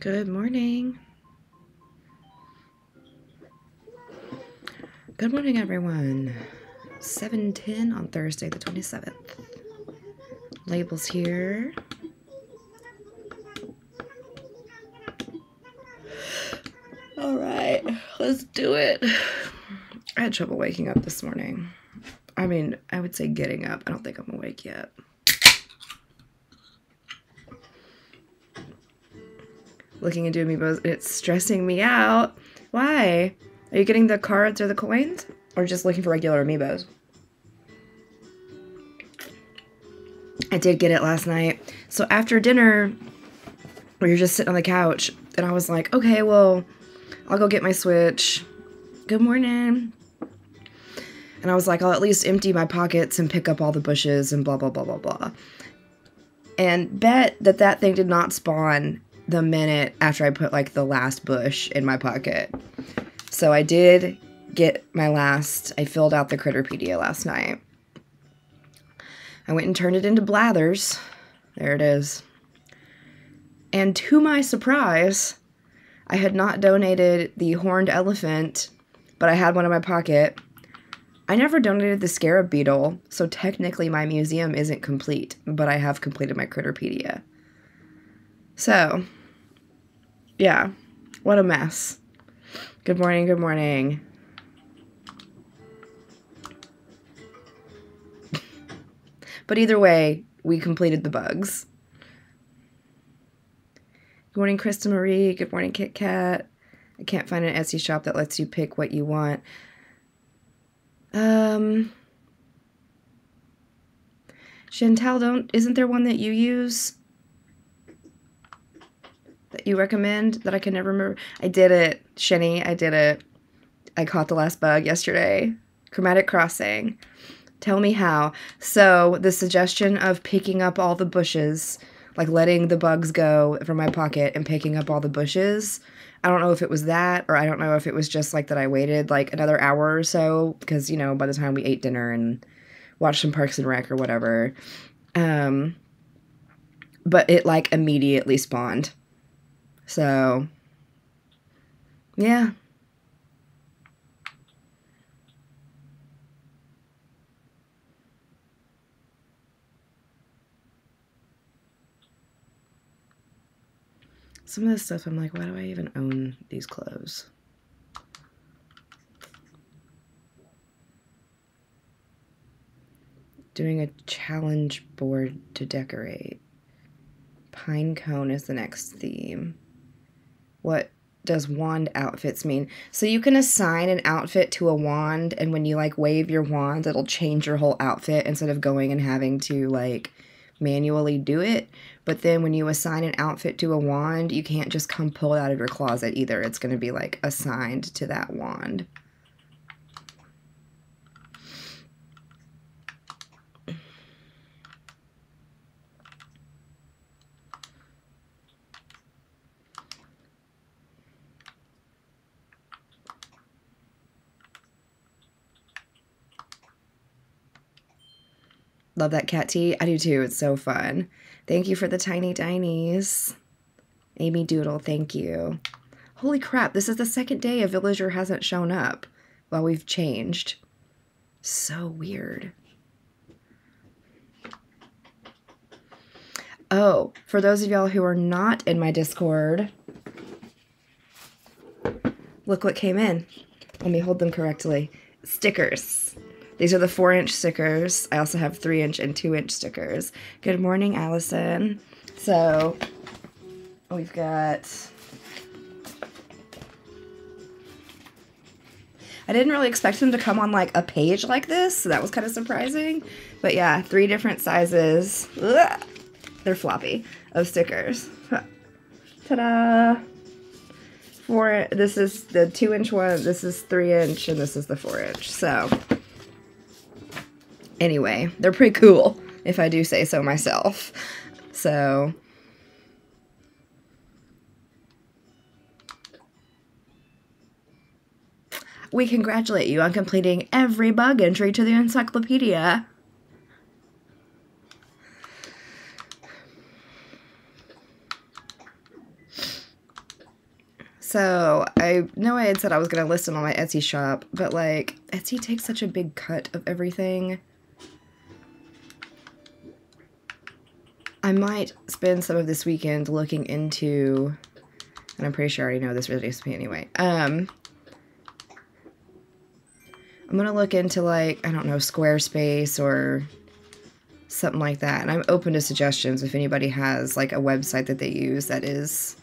Good morning. Good morning, everyone. 7:10 on Thursday, the 27th. Labels here. All right, let's do it. I had trouble waking up this morning. I mean, I would say getting up. I don't think I'm awake yet. Looking into amiibos, it's stressing me out. Why? Are you getting the cards or the coins? Or just looking for regular amiibos? I did get it last night. So after dinner, we were just sitting on the couch, and I was like, okay, well, I'll go get my Switch. Good morning. And I was like, I'll at least empty my pockets and pick up all the bushes and blah, blah, blah, blah, blah. And bet that that thing did not spawn the minute after I put, like, the last bush in my pocket. So I did get my last, I filled out the Critterpedia last night. I went and turned it into Blathers. There it is. And to my surprise, I had not donated the horned elephant, but I had one in my pocket. I never donated the scarab beetle, so technically my museum isn't complete, but I have completed my Critterpedia. So, yeah, what a mess. Good morning, good morning. But either way, we completed the bugs. Good morning, Krista Marie. Good morning, Kit Kat. I can't find an Etsy shop that lets you pick what you want. Chantel, isn't there one that you use that you recommend that I can never remember? I did it, Shenny. I did it. I caught the last bug yesterday. Chromatic Crossing. Tell me how. So the suggestion of picking up all the bushes, like letting the bugs go from my pocket and picking up all the bushes, I don't know if it was that, or I don't know if it was just like that I waited like another hour or so, because, you know, by the time we ate dinner and watched some Parks and Rec or whatever, but it like immediately spawned. So, yeah. Some of this stuff, I'm like, why do I even own these clothes? Doing a challenge board to decorate. Pine cone is the next theme. What does wand outfits mean? So you can assign an outfit to a wand, and when you like wave your wand, it'll change your whole outfit instead of going and having to like manually do it. But then when you assign an outfit to a wand, you can't just come pull it out of your closet either. It's going to be like assigned to that wand. Love that cat tea. I do too. It's so fun. Thank you for the tiny tinies. Amy Doodle, thank you. Holy crap, this is the second day a villager hasn't shown up while we've changed. So weird. Oh, for those of y'all who are not in my Discord, look what came in. Let me hold them correctly. Stickers. These are the 4-inch stickers. I also have 3-inch and 2-inch stickers. Good morning, Allison. So, we've got... I didn't really expect them to come on, like, a page like this, so that was kind of surprising. But yeah, 3 different sizes. Ugh. They're floppy, of stickers. Ta-da! This is the 2-inch one, this is 3-inch, and this is the 4-inch. So... anyway, they're pretty cool, if I do say so myself. So, we congratulate you on completing every bug entry to the encyclopedia. So I know I had said I was going to list them on my Etsy shop, but like Etsy takes such a big cut of everything. I might spend some of this weekend looking into, and I'm pretty sure I already know this recipe anyway. I'm going to look into like, I don't know, Squarespace or something like that. And I'm open to suggestions if anybody has like a website that they use that is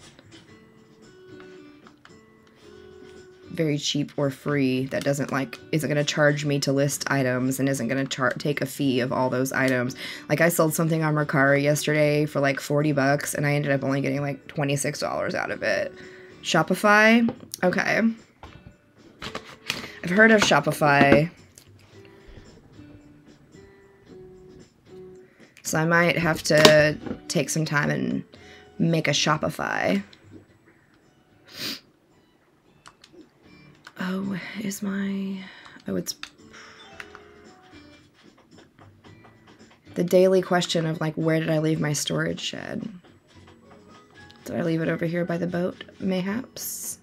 very cheap or free, that doesn't like, isn't going to charge me to list items and isn't going to take a fee of all those items. Like I sold something on Mercari yesterday for like 40 bucks and I ended up only getting like $26 out of it. Shopify? Okay. I've heard of Shopify. So I might have to take some time and make a Shopify. Oh, is my... Oh, it's... The daily question of, like, where did I leave my storage shed? Did I leave it over here by the boat, mayhaps?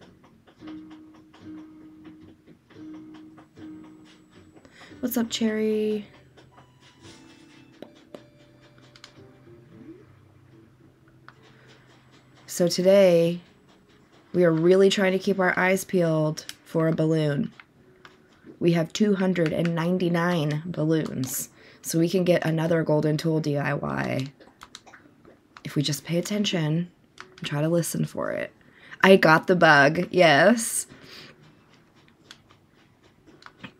What's up, Cherry? So today, we are really trying to keep our eyes peeled for a balloon. We have 299 balloons, so we can get another golden tool DIY if we just pay attention and try to listen for it. I got the bug, yes.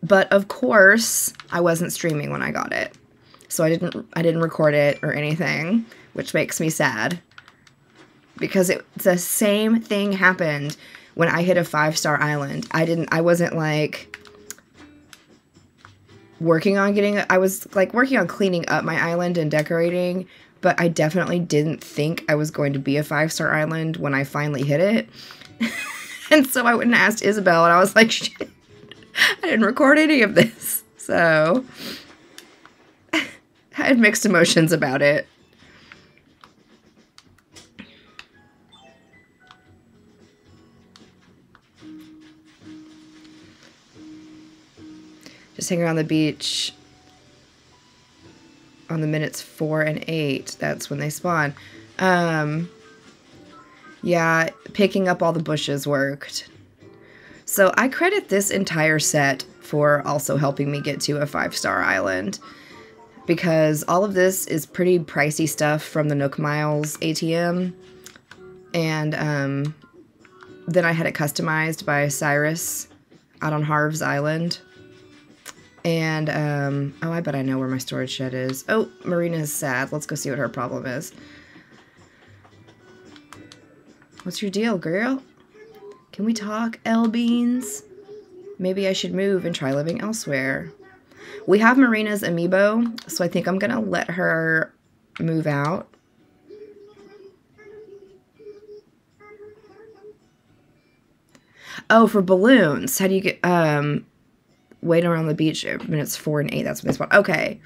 But of course, I wasn't streaming when I got it. So I didn't record it or anything, which makes me sad. Because the same thing happened when I hit a 5-star island. I wasn't like working on I was like working on cleaning up my island and decorating, but I definitely didn't think I was going to be a 5-star island when I finally hit it. And so I went and asked Isabel and I was like, shit, I didn't record any of this. So I had mixed emotions about it. Just hanging around the beach on the minutes 4 and 8. That's when they spawn. Yeah, picking up all the bushes worked. So I credit this entire set for also helping me get to a 5-star island. Because all of this is pretty pricey stuff from the Nook Miles ATM. And then I had it customized by Cyrus out on Harv's Island. And, oh, I bet I know where my storage shed is. Oh, Marina is sad. Let's go see what her problem is. What's your deal, girl? Can we talk, L-Beans? Maybe I should move and try living elsewhere. We have Marina's amiibo, so I think I'm gonna let her move out. Oh, for balloons. How do you get, waiting around the beach minutes 4 and 8. That's when they spawn. Okay.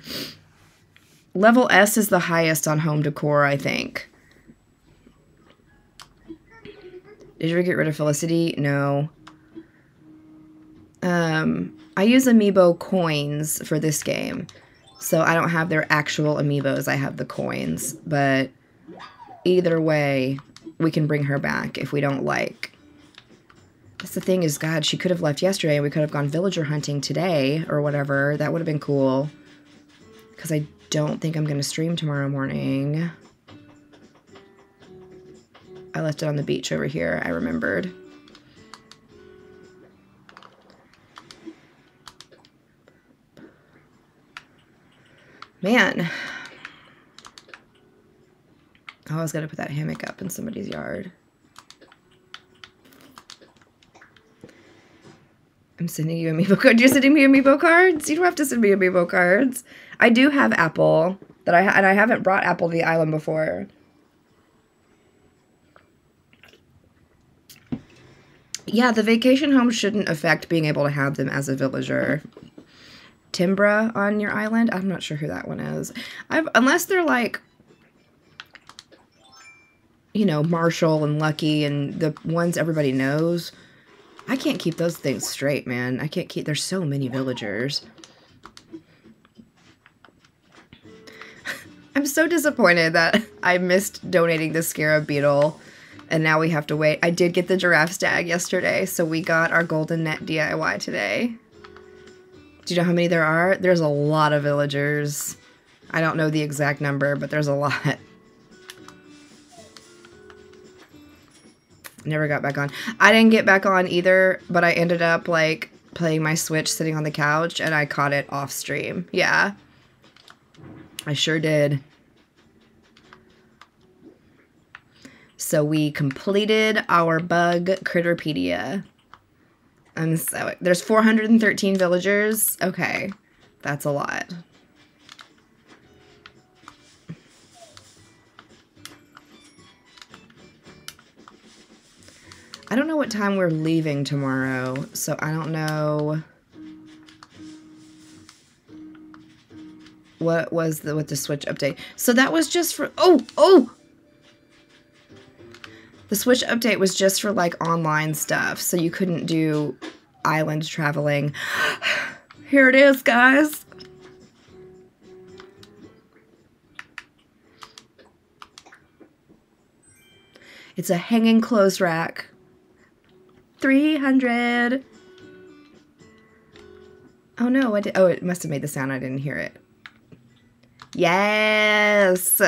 Level S is the highest on home decor, I think. Did you ever get rid of Felicity? No. I use amiibo coins for this game. So I don't have their actual amiibos. I have the coins. But either way, we can bring her back if we don't like. That's the thing is, God, she could have left yesterday and we could have gone villager hunting today or whatever. That would have been cool. Because I don't think I'm going to stream tomorrow morning. I left it on the beach over here, I remembered. Man. Oh, I was going to put that hammock up in somebody's yard. I'm sending you amiibo cards. You're sending me amiibo cards? You don't have to send me amiibo cards. I do have Apple. And I haven't brought Apple to the island before. Yeah, the vacation home shouldn't affect being able to have them as a villager. Timbra on your island? I'm not sure who that one is. Unless they're like... you know, Marshall and Lucky and the ones everybody knows. I can't keep those things straight, man. I can't keep... There's so many villagers. I'm so disappointed that I missed donating the scarab beetle, and now we have to wait. I did get the giraffe stag yesterday, so we got our golden net DIY today. Do you know how many there are? There's a lot of villagers. I don't know the exact number, but there's a lot. Never got back on. I didn't get back on either, but I ended up, like, playing my Switch sitting on the couch, and I caught it off stream. Yeah. I sure did. So we completed our bug Critterpedia. I'm so... There's 413 villagers. Okay. That's a lot. I don't know what time we're leaving tomorrow, so I don't know what was with the Switch update. So that was just for... Oh! The Switch update was just for, like, online stuff, so you couldn't do island traveling. Here it is, guys. It's a hanging clothes rack. 300. Oh no, oh, it must have made the sound. I didn't hear it. Yes.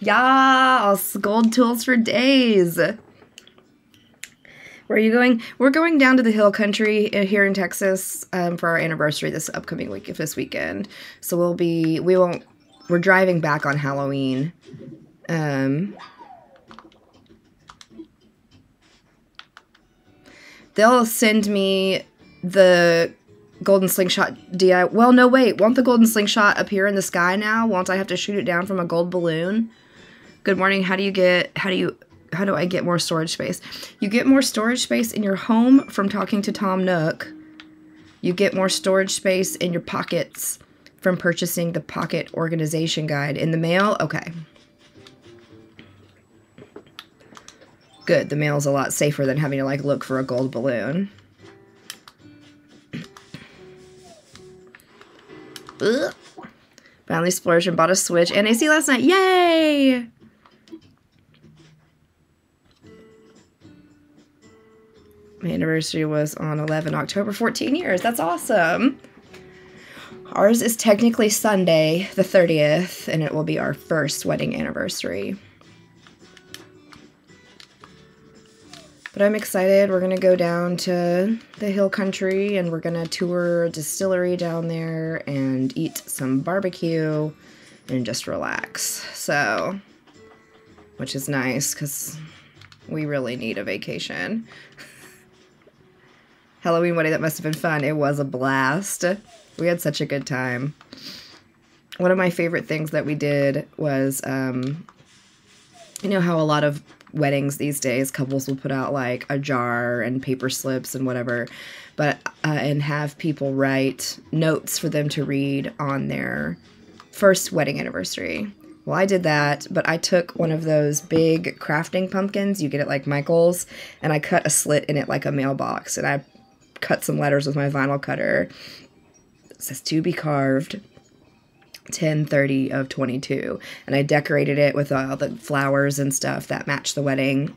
Yes, gold tools for days. Where are you going? We're going down to the hill country here in Texas for our anniversary this upcoming week, this weekend. So we're driving back on Halloween. They'll send me the golden slingshot DI. Well, no, wait. Won't the golden slingshot appear in the sky now? Won't I have to shoot it down from a gold balloon? Good morning. How do I get more storage space? You get more storage space in your home from talking to Tom Nook. You get more storage space in your pockets from purchasing the Pocket Organization Guide in the mail. Okay. Good. The mail's a lot safer than having to, like, look for a gold balloon. Ugh. Finally splurged and bought a Switch and AC last night. Yay! My anniversary was on 11 October, 14 years. That's awesome. Ours is technically Sunday, the 30th, and it will be our first wedding anniversary. But I'm excited. We're going to go down to the hill country, and we're going to tour a distillery down there and eat some barbecue and just relax. So, which is nice because we really need a vacation. Halloween wedding, that must have been fun. It was a blast. We had such a good time. One of my favorite things that we did was, you know how a lot of weddings these days, couples will put out like a jar and paper slips and whatever, but and have people write notes for them to read on their first wedding anniversary. Well, I did that, but I took one of those big crafting pumpkins you get at like Michael's, and I cut a slit in it like a mailbox, and I cut some letters with my vinyl cutter. It says to be carved 10/30 of 22, and I decorated it with all the flowers and stuff that match the wedding.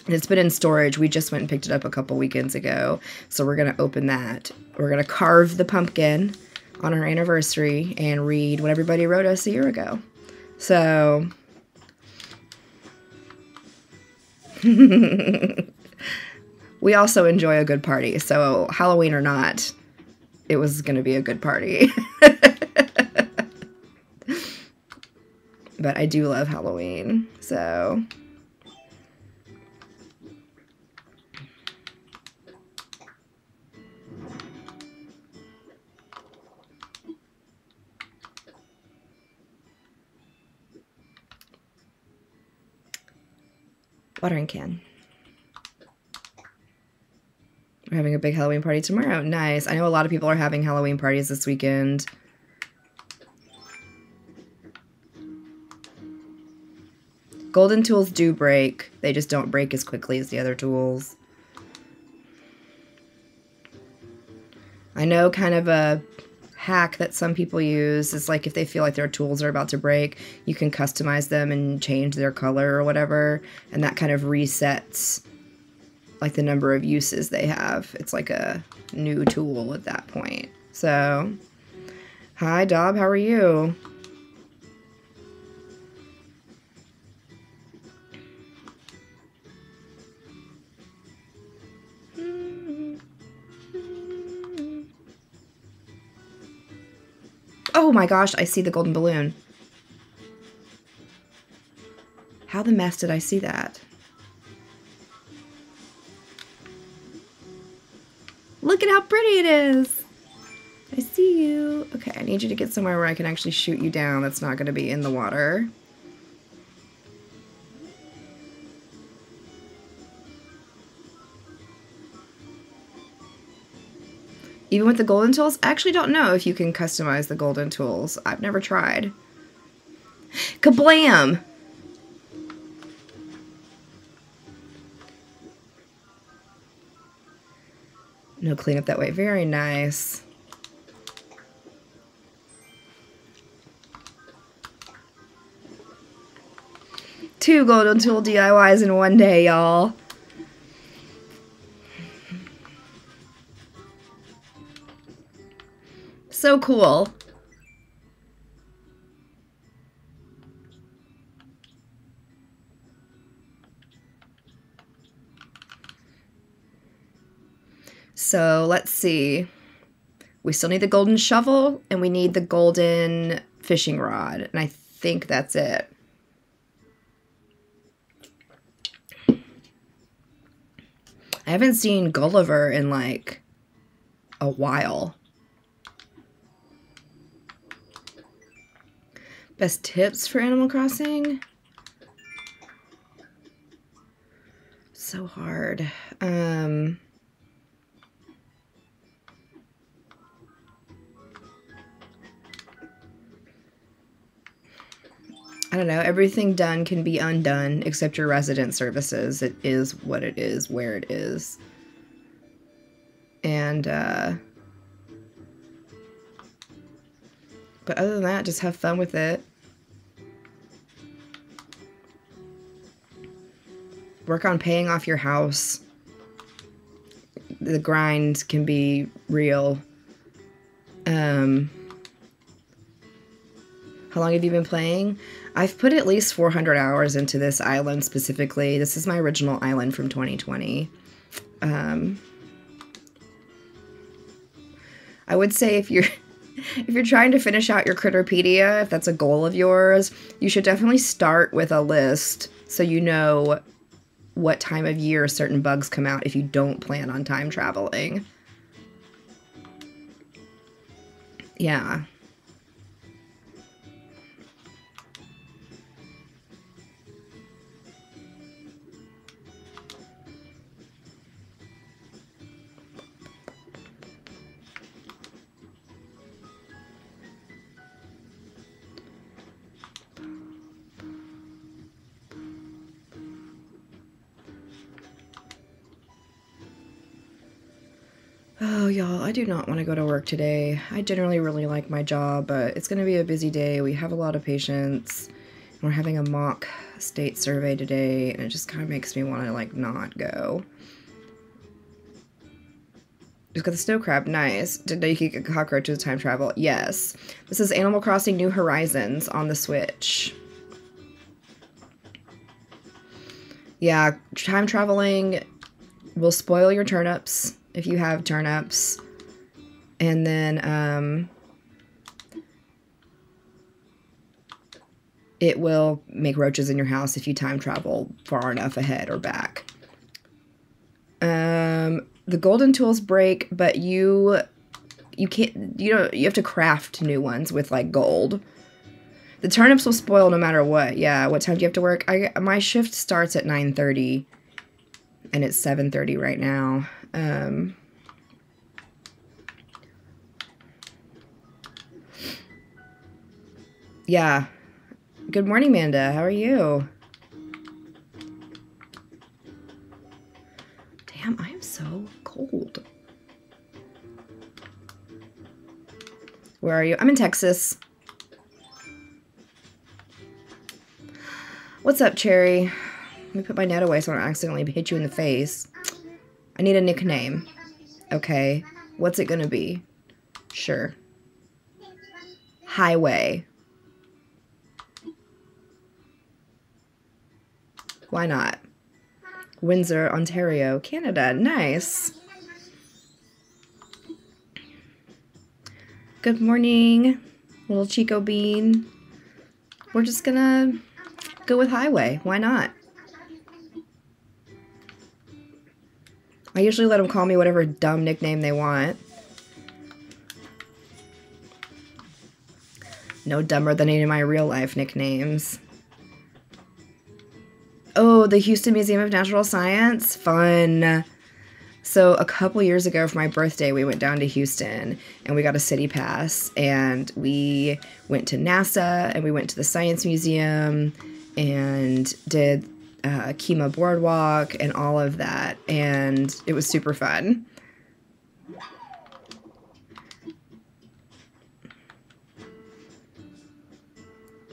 And it's been in storage. We just went and picked it up a couple weekends ago, so we're gonna open that. We're gonna carve the pumpkin on our anniversary and read what everybody wrote us a year ago. So we also enjoy a good party, so Halloween or not, it was gonna be a good party. But I do love Halloween, so. Watering can. We're having a big Halloween party tomorrow. Nice. I know a lot of people are having Halloween parties this weekend. Golden tools do break. They just don't break as quickly as the other tools. I know kind of a hack that some people use is like if they feel like their tools are about to break, you can customize them and change their color or whatever, and that kind of resets like the number of uses they have. It's like a new tool at that point. So, hi Dob, how are you? Oh my gosh, I see the golden balloon. How the mess did I see that? Look at how pretty it is. I see you. Okay, I need you to get somewhere where I can actually shoot you down. That's not going to be in the water. Even with the golden tools, I actually don't know if you can customize the golden tools. I've never tried. Kablam! No cleanup that way. Very nice. Two golden tool DIYs in one day, y'all. So cool. So let's see. We still need the golden shovel and we need the golden fishing rod. And I think that's it. I haven't seen Gulliver in like a while. Best tips for Animal Crossing? So hard. I don't know. Everything done can be undone except your resident services. It is what it is, where it is. And, but other than that, just have fun with it. Work on paying off your house. The grind can be real. How long have you been playing? I've put at least 400 hours into this island specifically. This is my original island from 2020. I would say if you're trying to finish out your Critterpedia, if that's a goal of yours, you should definitely start with a list so you know what time of year certain bugs come out if you don't plan on time traveling. Yeah. Oh, y'all, I do not want to go to work today. I generally really like my job, but it's going to be a busy day. We have a lot of patients. We're having a mock state survey today, and it just kind of makes me want to, like, not go. Just got the snow crab. Nice. Didn't know you could get cockroaches time travel. Yes. This is Animal Crossing New Horizons on the Switch. Yeah, time traveling will spoil your turnips. If you have turnips, and then it will make roaches in your house if you time travel far enough ahead or back. The golden tools break, but you can't, you have to craft new ones with like gold. The turnips will spoil no matter what. Yeah, what time do you have to work? My shift starts at 9:30 and it's 7:30 right now. Yeah. Good morning, Manda. How are you? Where are you? I'm in Texas. What's up, Cherry? Let me put my net away so I don't accidentally hit you in the face. I need a nickname. Okay. What's it gonna be? Sure. Highway. Why not? Windsor, Ontario, Canada. Nice. Good morning, little Chico Bean. We're just gonna go with Highway. Why not? I usually let them call me whatever dumb nickname they want. No dumber than any of my real life nicknames. Oh, the Houston Museum of Natural Science? Fun. So a couple years ago for my birthday, we went down to Houston and we got a city pass and we went to NASA and we went to the Science Museum and did Kima Boardwalk and all of that. And it was super fun.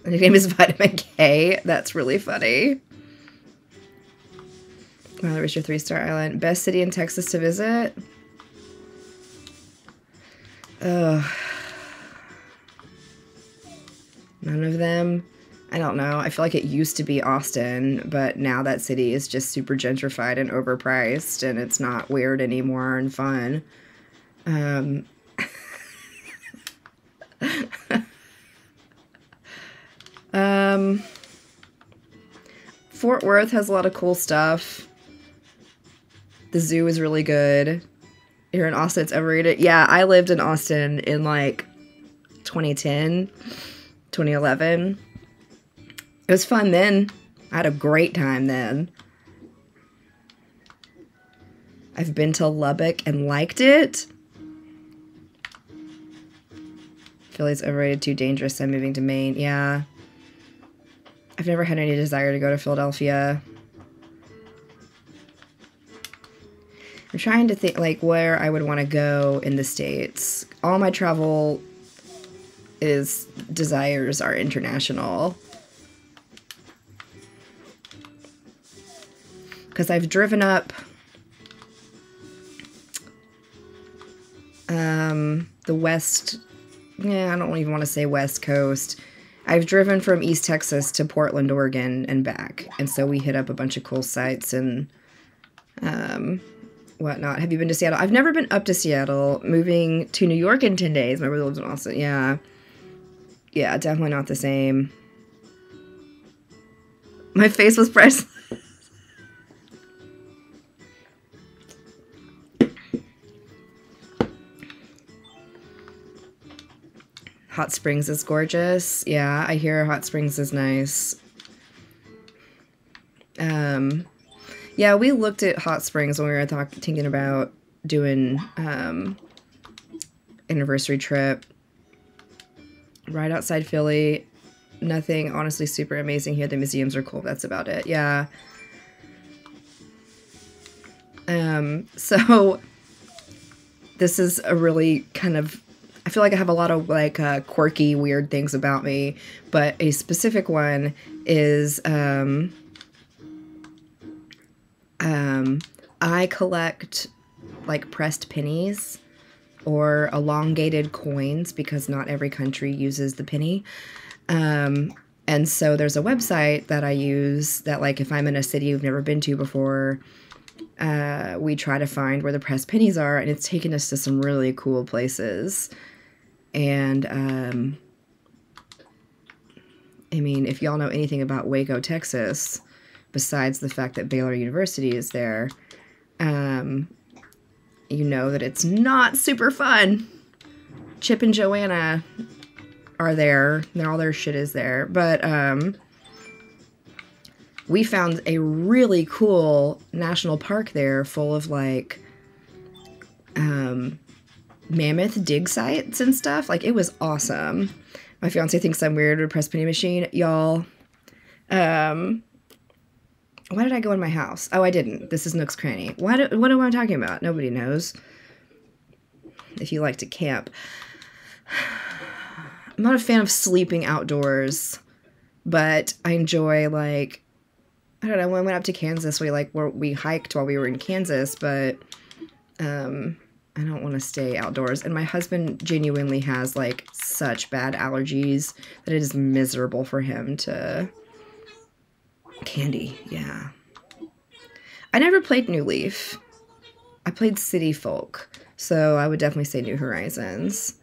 The nickname is Vitamin K. That's really funny. Wow, that was your 3-star island. Best city in Texas to visit? Ugh. None of them. I don't know. I feel like it used to be Austin, but now that city is just super gentrified and overpriced, and it's not weird anymore and fun. Fort Worth has a lot of cool stuff. The zoo is really good. Here in Austin, it's overrated. Yeah, I lived in Austin in like 2010, 2011. It was fun then. I had a great time then. I've been to Lubbock and liked it. Philly's overrated, too dangerous. I'm moving to Maine. Yeah. I've never had any desire to go to Philadelphia. I'm trying to think, like, where I would want to go in the States. All my travel desires are international. Because I've driven up the west, yeah, I don't even want to say West Coast. I've driven from East Texas to Portland, Oregon, and back. And so we hit up a bunch of cool sites and whatnot. Have you been to Seattle? I've never been up to Seattle. Moving to New York in 10 days. My brother lives in Austin. Yeah. Yeah, definitely not the same. My face was priceless. Hot Springs is gorgeous. Yeah, I hear Hot Springs is nice. Yeah, we looked at Hot Springs when we were thinking about doing anniversary trip. Right outside Philly. Nothing honestly super amazing here. The museums are cool. That's about it. Yeah. So this is a really kind of, I feel like I have a lot of like quirky, weird things about me, but a specific one is I collect like pressed pennies or elongated coins because not every country uses the penny. And so there's a website that I use that, like, if I'm in a city you've never been to before, we try to find where the pressed pennies are, and it's taken us to some really cool places. And, I mean, if y'all know anything about Waco, Texas, besides the fact that Baylor University is there, you know that it's not super fun. Chip and Joanna are there. All their shit is there. But, we found a really cool national park there full of, like, mammoth dig sites and stuff. Like, it was awesome. My fiance thinks I'm weird with a press penny machine. Y'all, why did I go in my house? Oh, I didn't. This is Nook's Cranny. What am I talking about? Nobody knows. If you like to camp. I'm not a fan of sleeping outdoors, but I enjoy, like, I don't know, when I went up to Kansas, we hiked while we were in Kansas, but I don't want to stay outdoors. And my husband genuinely has, like, such bad allergies that it is miserable for him to... Candy, yeah. I never played New Leaf. I played City Folk, so I would definitely say New Horizons.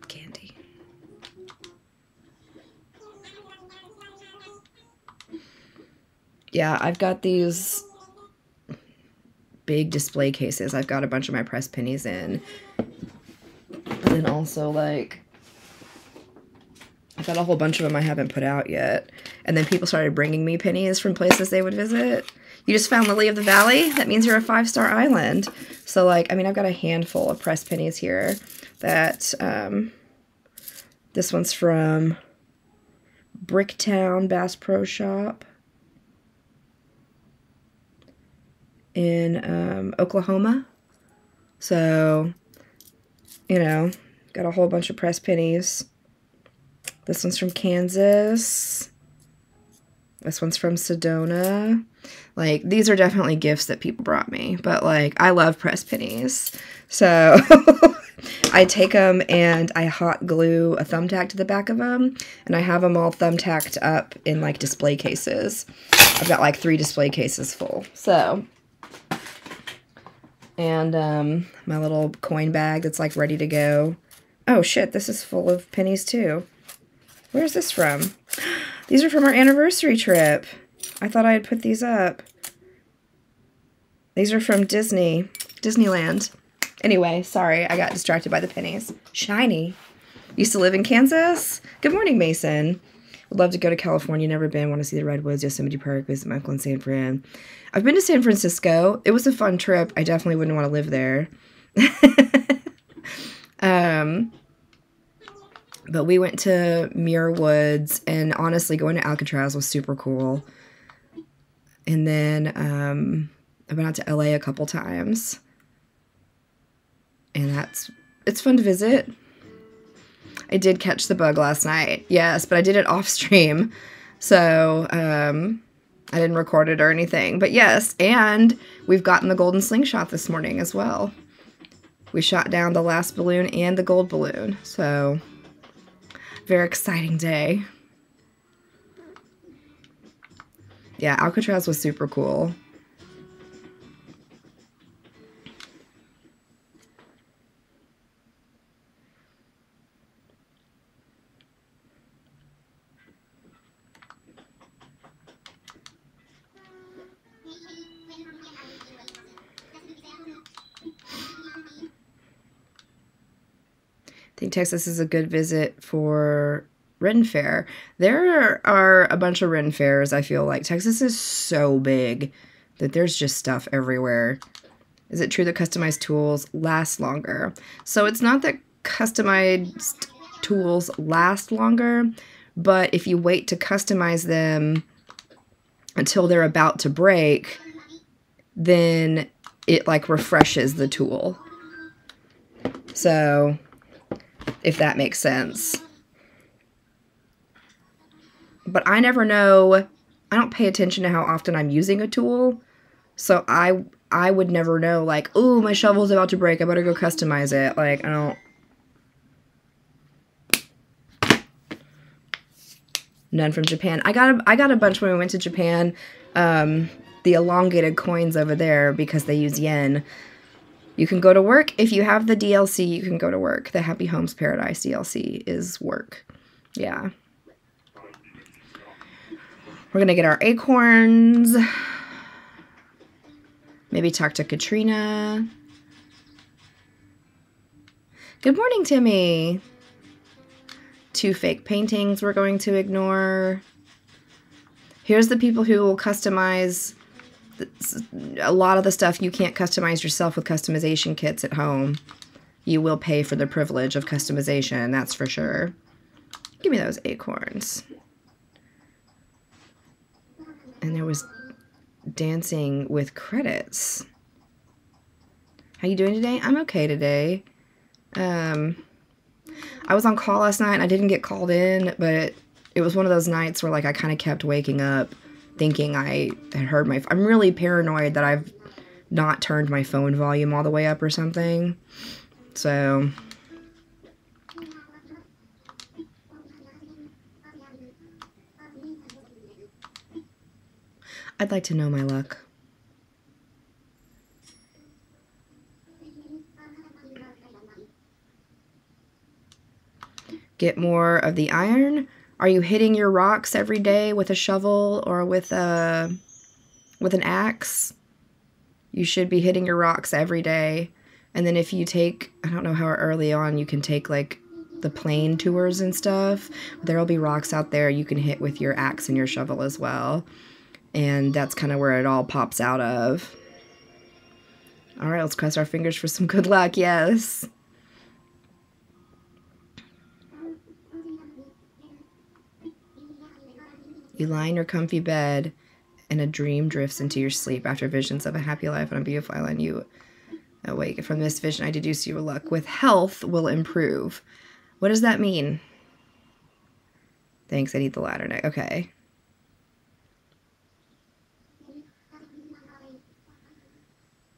Candy. Yeah, I've got these big display cases. I've got a bunch of my pressed pennies in. And then also, like, I've got a whole bunch of them I haven't put out yet. And then people started bringing me pennies from places they would visit. You just found Lily of the Valley? That means you're a 5-star island. So, like, I mean, I've got a handful of pressed pennies here that, this one's from Bricktown Bass Pro Shop in Oklahoma. So, you know, got a whole bunch of pressed pennies. This one's from Kansas. This one's from Sedona. Like, these are definitely gifts that people brought me. But, like, I love pressed pennies. So, I take them and I hot glue a thumbtack to the back of them. And I have them all thumbtacked up in, like, display cases. I've got, like, 3 display cases full. So, and my little coin bag that's, like, ready to go. Oh, shit, this is full of pennies, too. Where's this from? These are from our anniversary trip. I thought I had put these up. These are from Disneyland. Anyway, sorry, I got distracted by the pennies. Shiny. Used to live in Kansas? Good morning, Mason. Would love to go to California, never been. Want to see the Redwoods, Yosemite Park, visit my uncle in San Fran. I've been to San Francisco. It was a fun trip. I definitely wouldn't want to live there. But we went to Muir Woods, and honestly, going to Alcatraz was super cool. And then I went out to LA a couple times. And it's fun to visit. I did catch the bug last night, yes, but I did it off stream. So I didn't record it or anything. But yes, and we've gotten the golden slingshot this morning as well. We shot down the last balloon and the gold balloon. So... very exciting day. Yeah, Alcatraz was super cool. I think Texas is a good visit for Ren Fair. There are a bunch of Ren Fairs, I feel like. Texas is so big that there's just stuff everywhere. Is it true that customized tools last longer? So it's not that customized tools last longer, but if you wait to customize them until they're about to break, then it, like, refreshes the tool. So... if that makes sense. But I never know, I don't pay attention to how often I'm using a tool, so I would never know, like, ooh, my shovel's about to break, I better go customize it. Like, I don't... None from Japan. I got a bunch when we went to Japan, the elongated coins over there, because they use yen. You can go to work. If you have the DLC, you can go to work. The Happy Homes Paradise DLC is work. Yeah. We're going to get our acorns. Maybe talk to Katrina. Good morning, Timmy. 2 fake paintings we're going to ignore. Here's the people who will customize... a lot of the stuff you can't customize yourself with customization kits at home. You will pay for the privilege of customization, that's for sure. Give me those acorns. And there was dancing with credits. How you doing today? I'm okay today. I was on call last night and I didn't get called in, but it was one of those nights where like I kind of kept waking up thinking I had heard I'm really paranoid that I've not turned my phone volume all the way up or something. So I'd like to know my luck. Get more of the iron. Are you hitting your rocks every day with a shovel or with an axe? You should be hitting your rocks every day. And then if you take, I don't know how early on you can take like the plane tours and stuff, there'll be rocks out there you can hit with your axe and your shovel as well. And that's kind of where it all pops out of. All right, let's cross our fingers for some good luck. Yes. You lie in your comfy bed and a dream drifts into your sleep. After visions of a happy life on a beautiful island, you awake. From this vision, I deduce your luck with health will improve. What does that mean? Thanks, I need the ladder neck. Okay.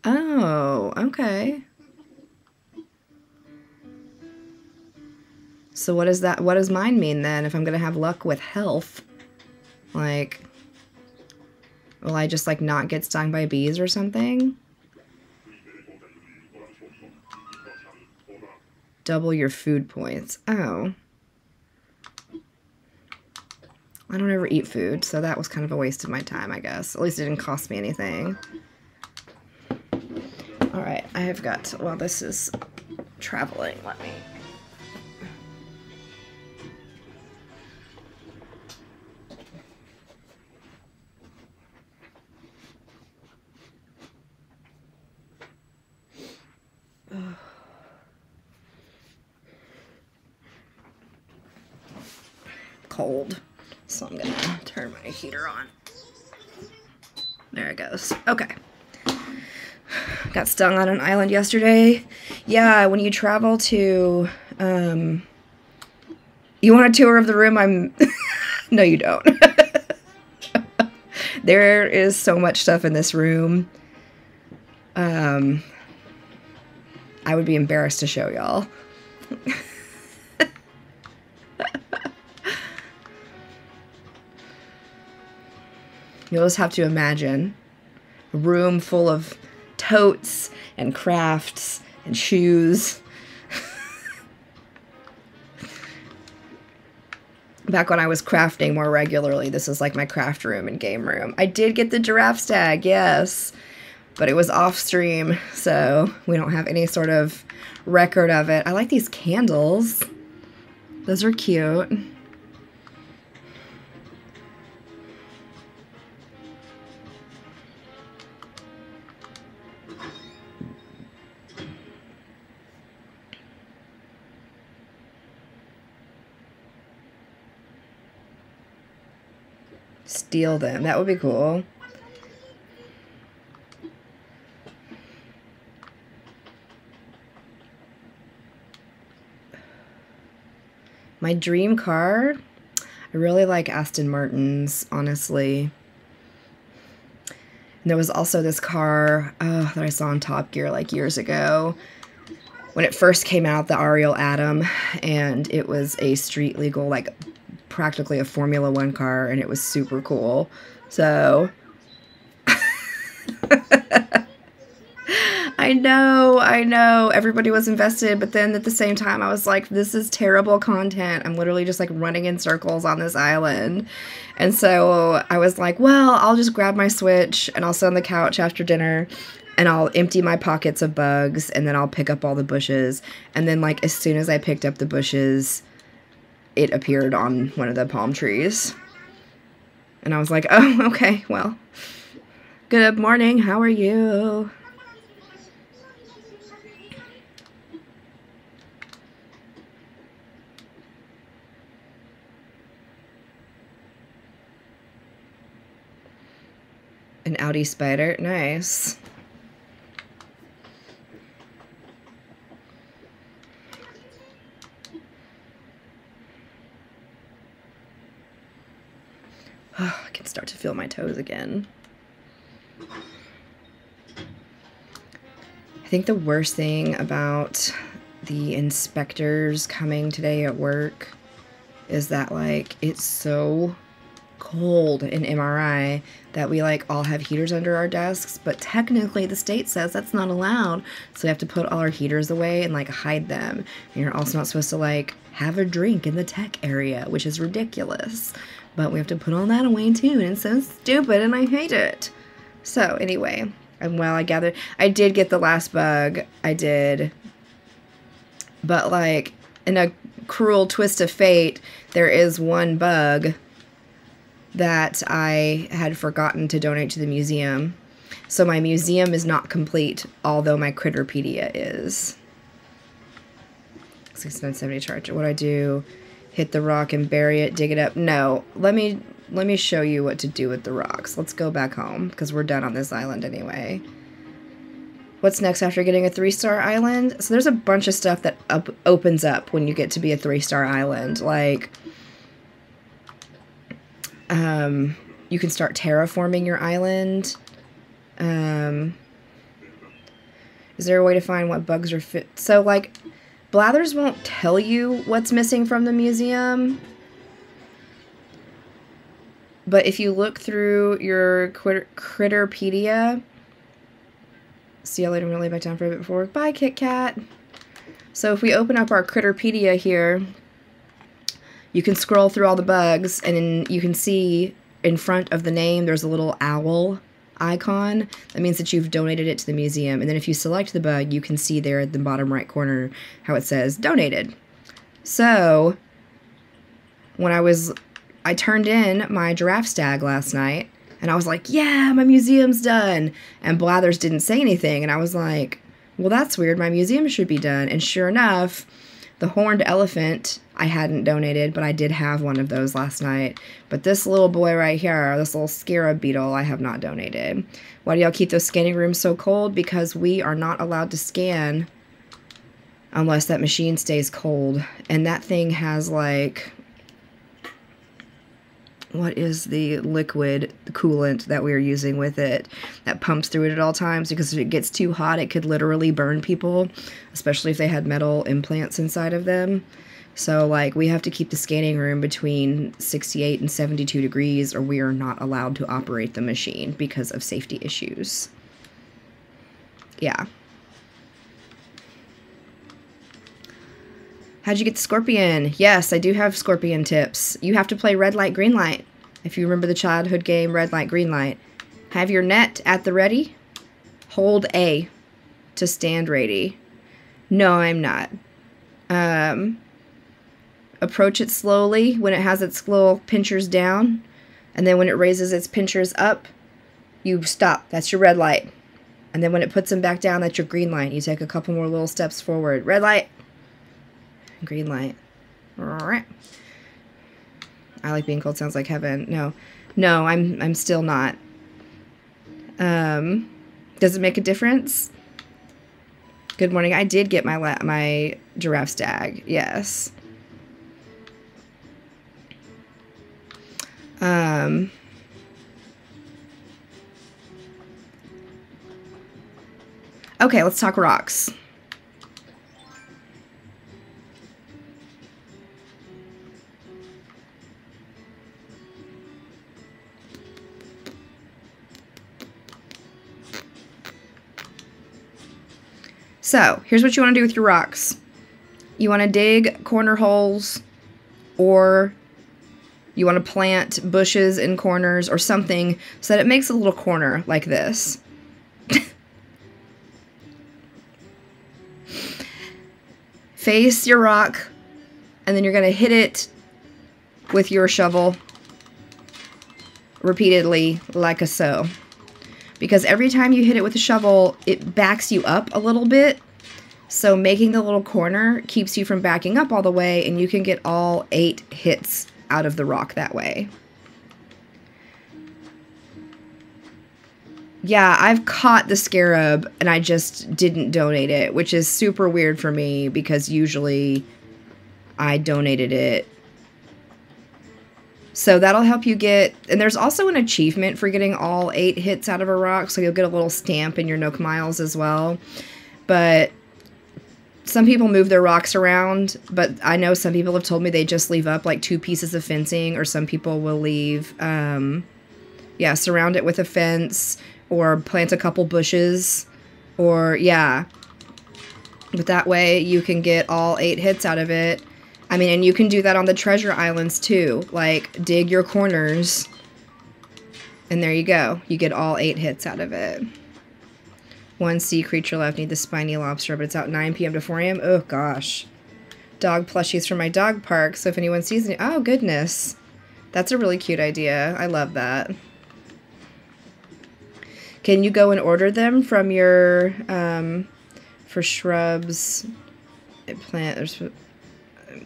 Oh, okay. So what does mine mean then if I'm going to have luck with health? Like, will I just like not get stung by bees or something? Double your food points. Oh. I don't ever eat food, so that was kind of a waste of my time, I guess. At least it didn't cost me anything. Alright, I have got, well, this is traveling. Let me... Cold, so I'm gonna turn my heater on. There it goes. Okay. Got stung on an island yesterday. Yeah, when you travel to, you want a tour of the room? No, you don't. There is so much stuff in this room. I would be embarrassed to show y'all. You'll just have to imagine a room full of totes and crafts and shoes. Back when I was crafting more regularly, this is like my craft room and game room. I did get the giraffe stag, yes, but it was off stream, so we don't have any sort of record of it. I like these candles. Those are cute. Steal them. That would be cool. My dream car? I really like Aston Martins, honestly. And there was also this car that I saw on Top Gear like years ago. When it first came out, the Ariel Atom, and it was a street legal, like practically a Formula One car, and it was super cool. So I know everybody was invested, but then at the same time I was like, this is terrible content. I'm literally just like running in circles on this island. And so I was like, well, I'll just grab my Switch and I'll sit on the couch after dinner and I'll empty my pockets of bugs and then I'll pick up all the bushes. And then like as soon as I picked up the bushes, it appeared on one of the palm trees. And I was like, oh, okay, well, good morning, how are you? An Audi Spider, nice. Oh, I can start to feel my toes again. I think the worst thing about the inspectors coming today at work is that, like, it's so cold in MRI that we, like, all have heaters under our desks, but technically the state says that's not allowed, so we have to put all our heaters away and, like, hide them. And you're also not supposed to, like, have a drink in the tech area, which is ridiculous, but we have to put all that away too, and it's so stupid and I hate it. So anyway, and well, I did get the last bug. I did, but, like, in a cruel twist of fate, there is one bug that I had forgotten to donate to the museum. So my museum is not complete, although my Critterpedia is. 6970 charge. What I do? Hit the rock and bury it, dig it up? No. Let me show you what to do with the rocks. Let's go back home, because we're done on this island anyway. What's next after getting a 3-star island? So there's a bunch of stuff that opens up when you get to be a 3-star island. Like, you can start terraforming your island. Is there a way to find what bugs are fit? So, like, Blathers won't tell you what's missing from the museum. But if you look through your Critterpedia... See you later, I'm going to lay back down for a bit before work. Bye, Kit Kat. So if we open up our Critterpedia here, you can scroll through all the bugs, and you can see in front of the name there's a little owl icon. That means that you've donated it to the museum. And then if you select the bug, you can see there at the bottom right corner how it says donated. So when I turned in my giraffe stag last night, and I was like, yeah, my museum's done. And Blathers didn't say anything. And I was like, well, that's weird. My museum should be done. And sure enough, the horned elephant I hadn't donated, but I did have one of those last night. But this little boy right here, this little scarab beetle, I have not donated. Why do y'all keep those scanning rooms so cold? Because we are not allowed to scan unless that machine stays cold. And that thing has, like... what is the liquid, the coolant that we are using with it that pumps through it at all times, because if it gets too hot, it could literally burn people, especially if they had metal implants inside of them. So, like, we have to keep the scanning room between 68 and 72 degrees, or we are not allowed to operate the machine because of safety issues. Yeah. How'd you get the scorpion? Yes, I do have scorpion tips. You have to play red light, green light. If you remember the childhood game red light, green light. Have your net at the ready. Hold A to stand ready. No, I'm not. Approach it slowly when it has its little pinchers down. And then when it raises its pinchers up, you stop. That's your red light. And then when it puts them back down, that's your green light. You take a couple more little steps forward. Red light. Green light. Alright. I like being cold. Sounds like heaven. No, I'm still not. Does it make a difference? Good morning. I did get my giraffe stag. Yes. Okay, let's talk rocks. So, here's what you want to do with your rocks. You want to dig corner holes, or you want to plant bushes in corners or something so that it makes a little corner like this. Face your rock, and then you're going to hit it with your shovel repeatedly like a so. Because every time you hit it with a shovel, it backs you up a little bit. So making the little corner keeps you from backing up all the way, and you can get all 8 hits out of the rock that way. Yeah, I've caught the scarab, and I just didn't donate it, which is super weird for me, because usually I donated it So that'll help you get, and there's also an achievement for getting all 8 hits out of a rock, so you'll get a little stamp in your Nook Miles as well. But some people move their rocks around, but I know some people have told me they just leave up like 2 pieces of fencing, or some people will leave, yeah, surround it with a fence, or plant a couple bushes, or, yeah. But that way you can get all 8 hits out of it. I mean, and you can do that on the treasure islands too. Like, dig your corners. And there you go. You get all 8 hits out of it. 1 sea creature left. Need the spiny lobster, but it's out 9 p.m. to 4 a.m. Oh, gosh. Dog plushies from my dog park. So if anyone sees me... Oh, goodness. That's a really cute idea. I love that. Can you go and order them from your... for shrubs... plant... There's...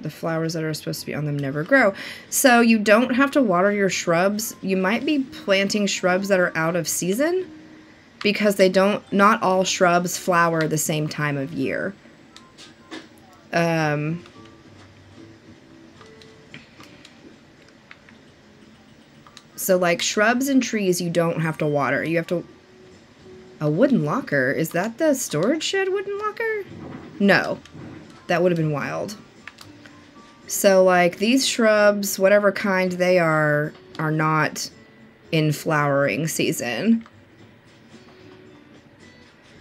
The flowers that are supposed to be on them never grow. So you don't have to water your shrubs. You might be planting shrubs that are out of season because they don't, not all shrubs flower the same time of year. So like shrubs and trees, you don't have to water. You have to, a wooden locker. Is that the storage shed wooden locker? No, that would have been wild. So, like, these shrubs, whatever kind they are not in flowering season.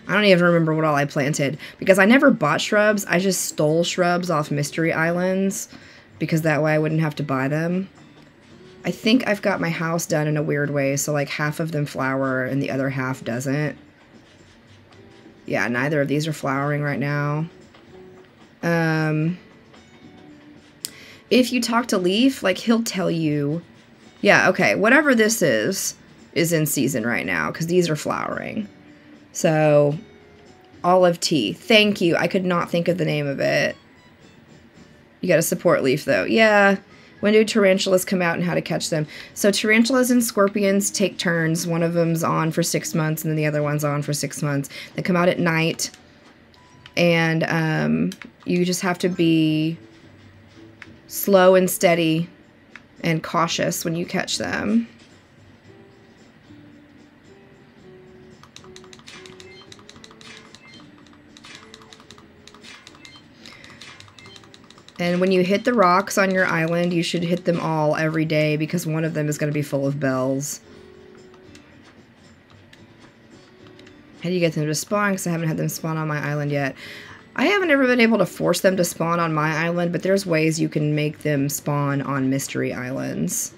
I don't even remember what all I planted, because I never bought shrubs. I just stole shrubs off Mystery Islands, because that way I wouldn't have to buy them. I think I've got my house done in a weird way, so, like, half of them flower and the other half doesn't. Yeah, neither of these are flowering right now. If you talk to Leaf, like, he'll tell you, yeah, okay, whatever this is in season right now, because these are flowering. So, olive tea. Thank you. I could not think of the name of it. You gotta support Leaf, though. Yeah. When do tarantulas come out and how to catch them? So, tarantulas and scorpions take turns. One of them's on for 6 months, and then the other one's on for 6 months. They come out at night, and you just have to be slow and steady and cautious when you catch them. And when you hit the rocks on your island, you should hit them all every day because one of them is going to be full of bells. How do you get them to spawn? Because I haven't had them spawn on my island yet. I haven't ever been able to force them to spawn on my island, but there's ways you can make them spawn on Mystery Islands.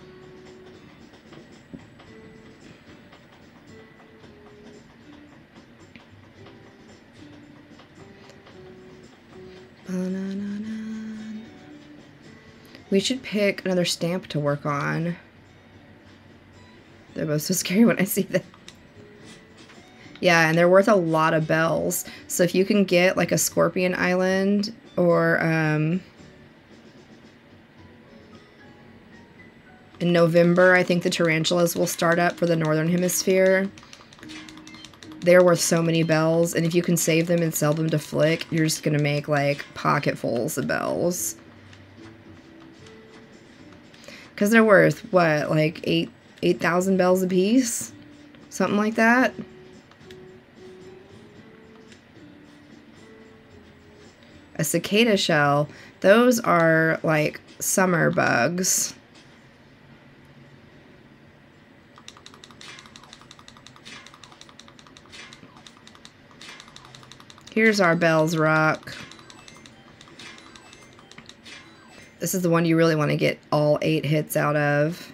We should pick another stamp to work on. They're both so scary when I see them. Yeah, and they're worth a lot of bells. So if you can get like a Scorpion Island or in November, I think the tarantulas will start up for the Northern Hemisphere. They're worth so many bells, and if you can save them and sell them to Flick, you're just gonna make like pocketfuls of bells. Because they're worth, what, like 8,000 bells a piece? Something like that. A cicada shell, those are like summer bugs. Here's our Bells Rock. This is the one you really want to get all 8 hits out of.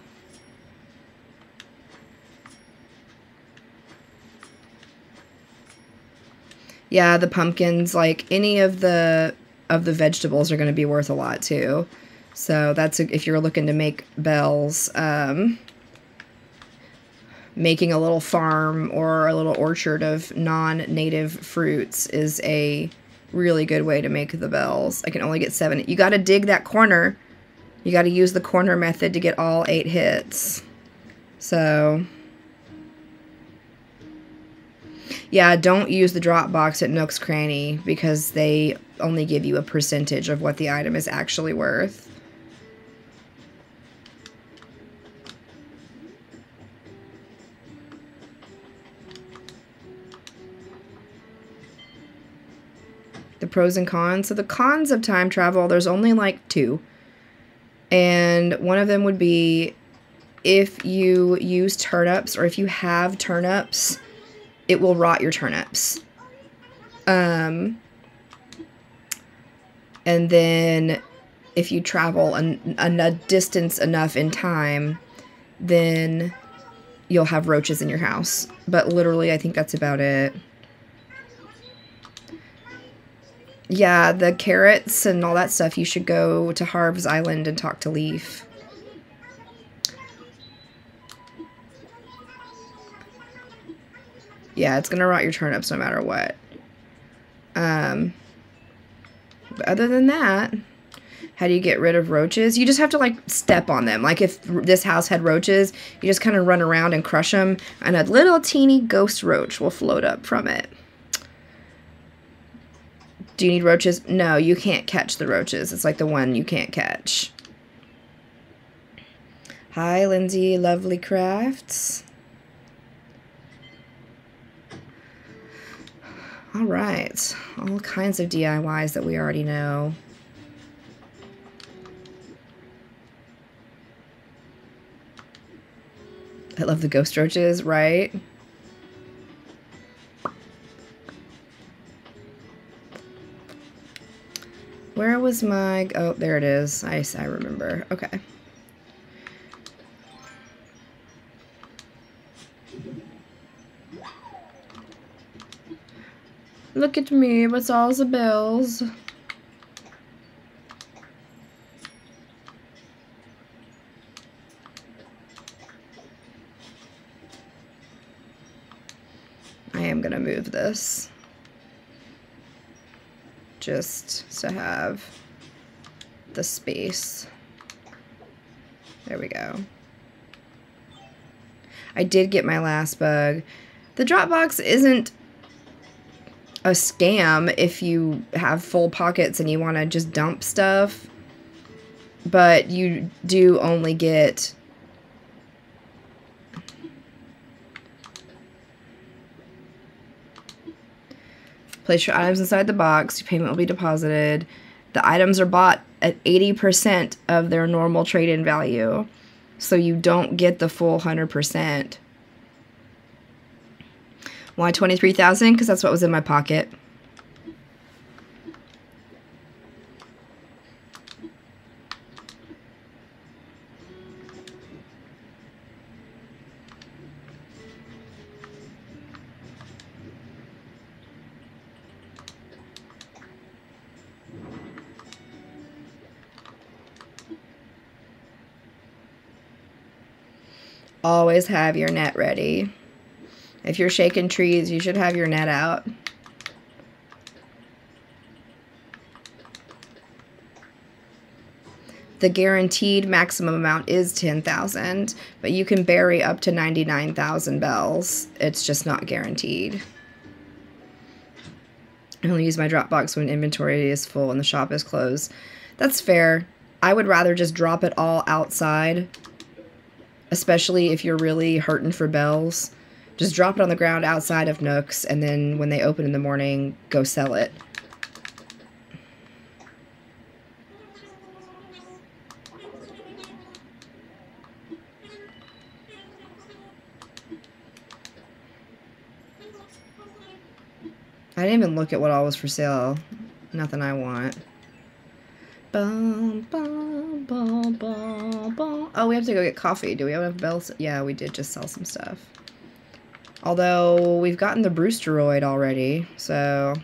Yeah, the pumpkins, like any of the vegetables are going to be worth a lot too. So that's if you're looking to make bells. Making a little farm or a little orchard of non-native fruits is a really good way to make the bells. I can only get 7. You got to dig that corner. You got to use the corner method to get all 8 hits. So yeah, don't use the drop box at Nook's Cranny because they only give you a percentage of what the item is actually worth. The pros and cons. So the cons of time travel, there's only like 2. And one of them would be if you use turnips, or if you have turnips, it will rot your turnips. And then if you travel a distance enough in time, then you'll have roaches in your house. But literally, I think that's about it. Yeah, the carrots and all that stuff, you should go to Harv's Island and talk to Leaf. Yeah, it's gonna rot your turnips no matter what. But other than that, how do you get rid of roaches? You just have to, like, step on them. Like, if this house had roaches, you just kind of run around and crush them, and a little teeny ghost roach will float up from it. Do you need roaches? No, you can't catch the roaches. It's like the one you can't catch. Hi, Lindsay Lovely Crafts. All right, all kinds of DIYs that we already know. I love the ghost roaches, right? Where was my... Oh, there it is. I remember. Okay. Look at me with all the bells. I am gonna move this just to have the space. There we go. I did get my last bug. The Dropbox isn't a scam if you have full pockets and you want to just dump stuff, but you do only get place your items inside the box, your payment will be deposited. The items are bought at 80% of their normal trade-in value, so you don't get the full 100%. Why 23,000? Because that's what was in my pocket. Always have your net ready. If you're shaking trees, you should have your net out. The guaranteed maximum amount is 10,000, but you can bury up to 99,000 bells. It's just not guaranteed. I only use my Dropbox when inventory is full and the shop is closed. That's fair. I would rather just drop it all outside, especially if you're really hurting for bells. Just drop it on the ground outside of Nooks, and then when they open in the morning, go sell it. I didn't even look at what all was for sale. Nothing I want. Bum, bum, bum, bum, bum. Oh, we have to go get coffee. Do we have enough bells? Yeah, we did just sell some stuff. Although, we've gotten the Brewsteroid already, so...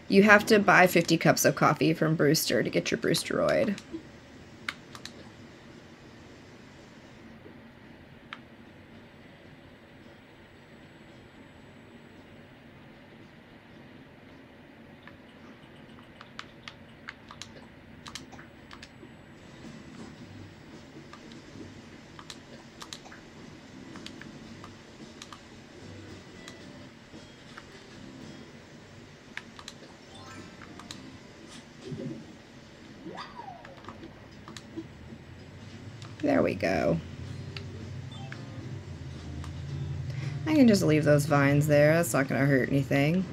You have to buy 50 cups of coffee from Brewster to get your Brewsteroid. There we go. I can just leave those vines there. That's not going to hurt anything.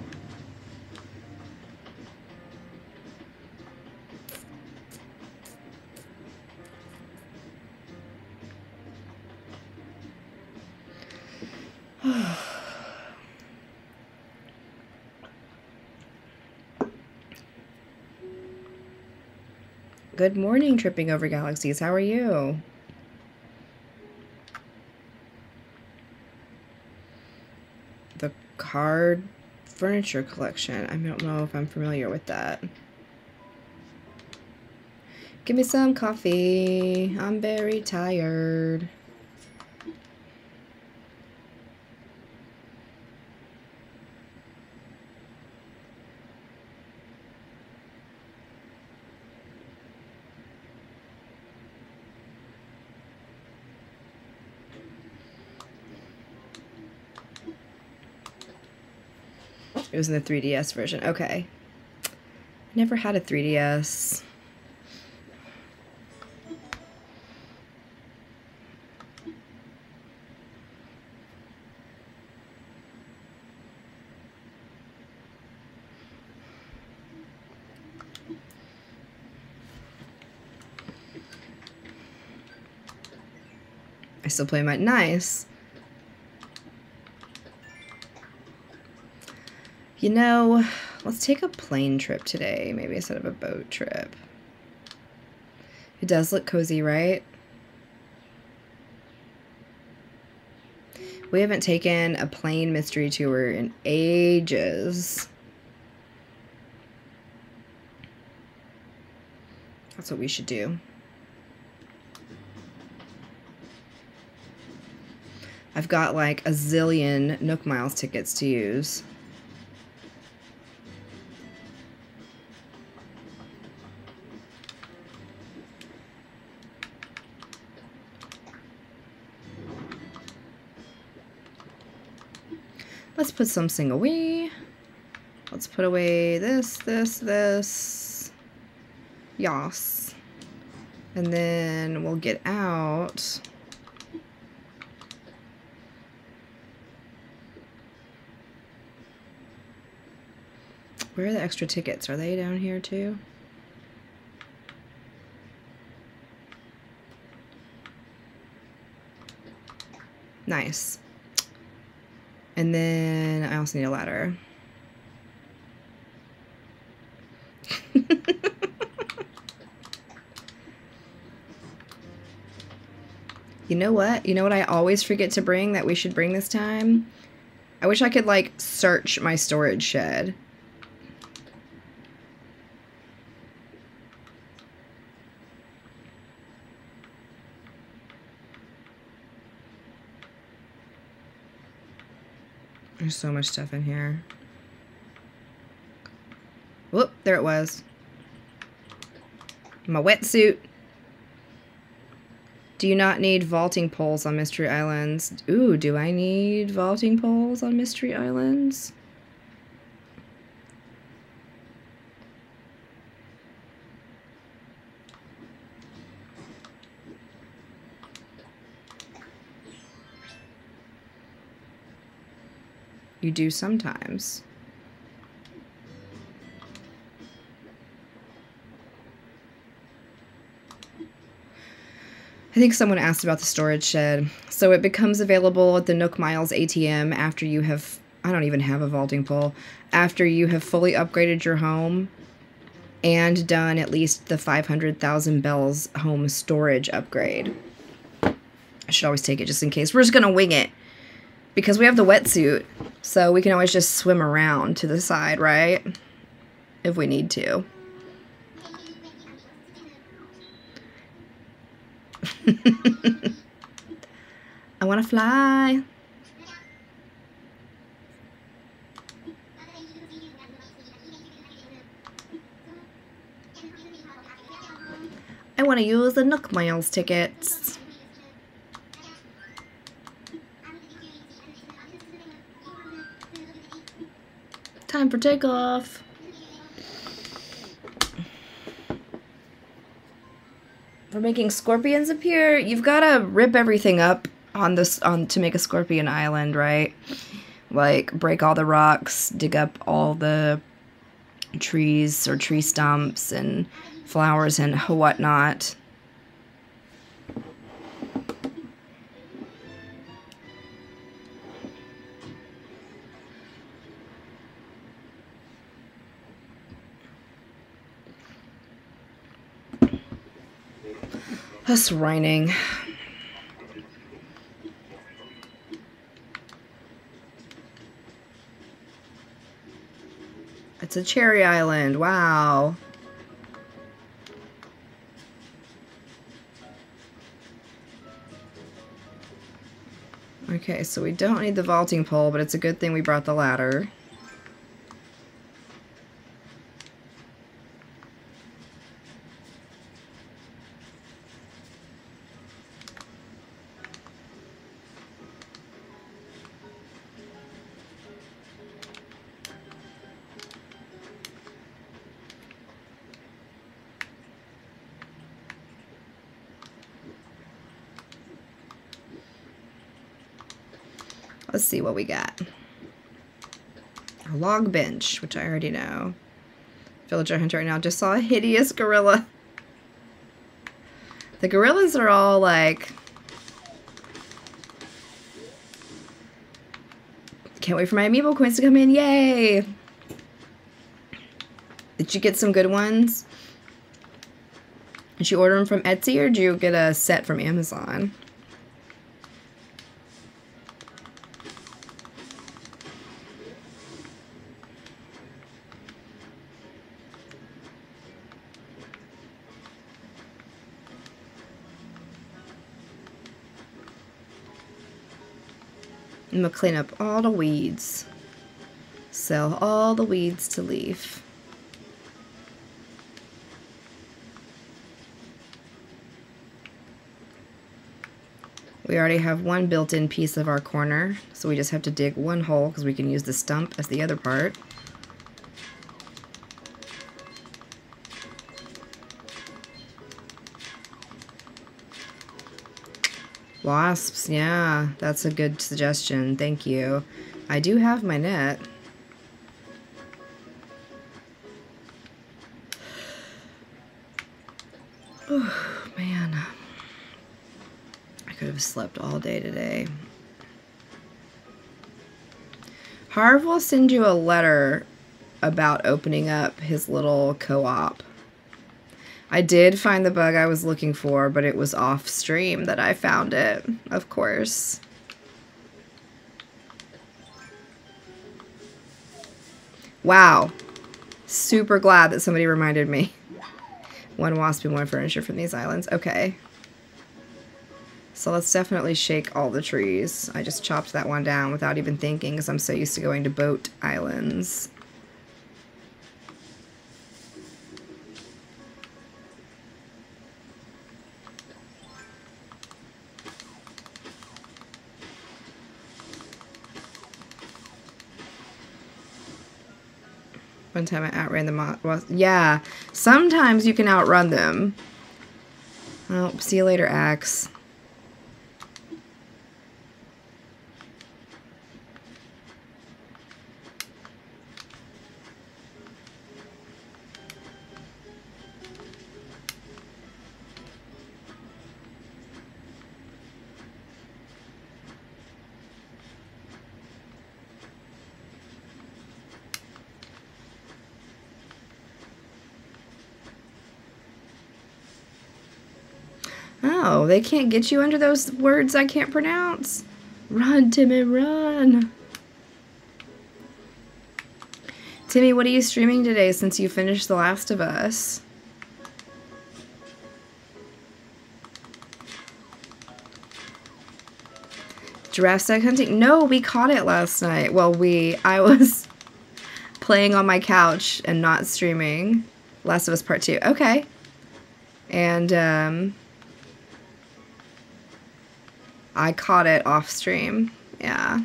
Good morning, Tripping Over Galaxies. How are you? The card furniture collection. I don't know if I'm familiar with that. Give me some coffee. I'm very tired. It was in the 3DS version. Okay. I never had a 3DS. I still play my nice. You know, let's take a plane trip today, maybe instead of a boat trip. It does look cozy, right? We haven't taken a plane mystery tour in ages. That's what we should do. I've got like a zillion Nook Miles tickets to use. Let's put something away. Let's put away this, this. Yas. And then we'll get out. Where are the extra tickets? Are they down here too? Nice. And then I also need a ladder. You know what? You know what I always forget to bring that we should bring this time? I wish I could, like, search my storage shed. There's so much stuff in here. Whoop, there it was. My wetsuit. Do you not need vaulting poles on Mystery Islands? Ooh, do I need vaulting poles on Mystery Islands? You do sometimes. I think someone asked about the storage shed. So it becomes available at the Nook Miles ATM after you have, I don't even have a vaulting pole, after you have fully upgraded your home and done at least the 500,000 bells home storage upgrade. I should always take it just in case. We're just going to wing it because we have the wetsuit, so we can always just swim around to the side, right? If we need to. I want to fly. I want to use the Nook Miles tickets. Time for takeoff. For making scorpions appear, you've got to rip everything up to make a scorpion island, right? Like, break all the rocks, dig up all the trees or tree stumps and flowers and whatnot. It's raining. It's a cherry island. Wow. Okay, so we don't need the vaulting pole, but it's a good thing we brought the ladder. Let's see what we got. A log bench, which I already know. Villager hunter right now. Just saw a hideous gorilla. The gorillas are all like... Can't wait for my amiibo coins to come in. Yay! Did you get some good ones? Did you order them from Etsy or did you get a set from Amazon? I'm gonna clean up all the weeds. Sell all the weeds to Leaf. We already have one built-in piece of our corner, so we just have to dig one hole because we can use the stump as the other part. Wasps, yeah, that's a good suggestion. Thank you. I do have my net. Oh, man. I could have slept all day today. Harv will send you a letter about opening up his little co-op. I did find the bug I was looking for, but it was off stream that I found it, of course. Wow. Super glad that somebody reminded me. One wasp and one furniture from these islands. Okay. So let's definitely shake all the trees. I just chopped that one down without even thinking because I'm so used to going to boat islands. One time I outran the moth. Well, yeah, sometimes you can outrun them. Well, see you later, Axe. Oh, they can't get you under those words I can't pronounce? Run, Timmy, run. Timmy, what are you streaming today since you finished The Last of Us? Giraffe stag hunting? No, we caught it last night. Well, I was playing on my couch and not streaming Last of Us Part 2. Okay. And, I caught it off stream. Yeah.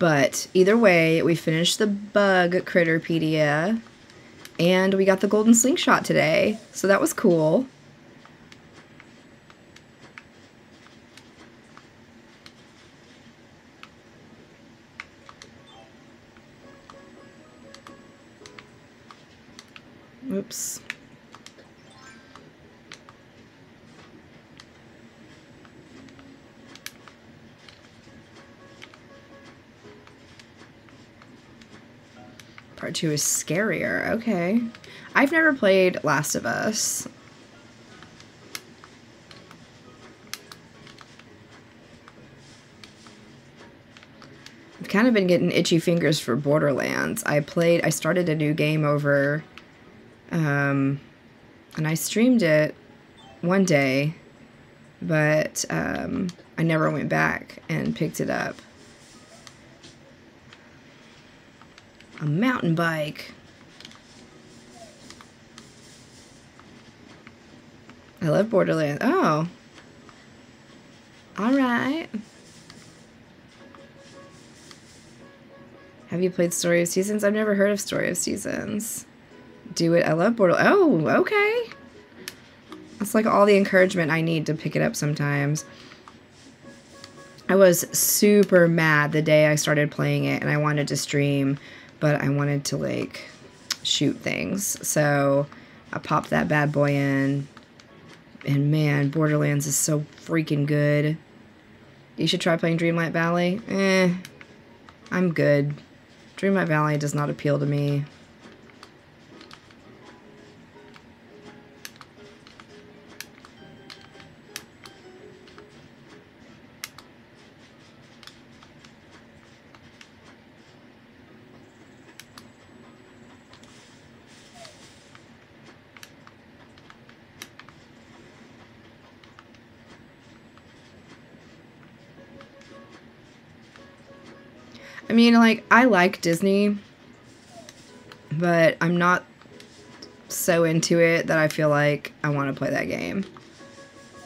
But either way, we finished the bug Critterpedia, and we got the golden slingshot today, so that was cool. Oops. Part 2 is scarier. Okay. I've never played Last of Us. I've kind of been getting itchy fingers for Borderlands. I started a new game over, and I streamed it one day, but I never went back and picked it up. A mountain bike. I love Borderlands. Oh. Alright. Have you played Story of Seasons? I've never heard of Story of Seasons. Do it. I love Borderlands. Oh, okay. That's like all the encouragement I need to pick it up sometimes. I was super mad the day I started playing it and I wanted to stream, but I wanted to like shoot things. So I popped that bad boy in, and man, Borderlands is so freaking good. You should try playing Dreamlight Valley. I'm good. Dreamlight Valley does not appeal to me. I mean, like, I like Disney, but I'm not so into it that I feel like I want to play that game.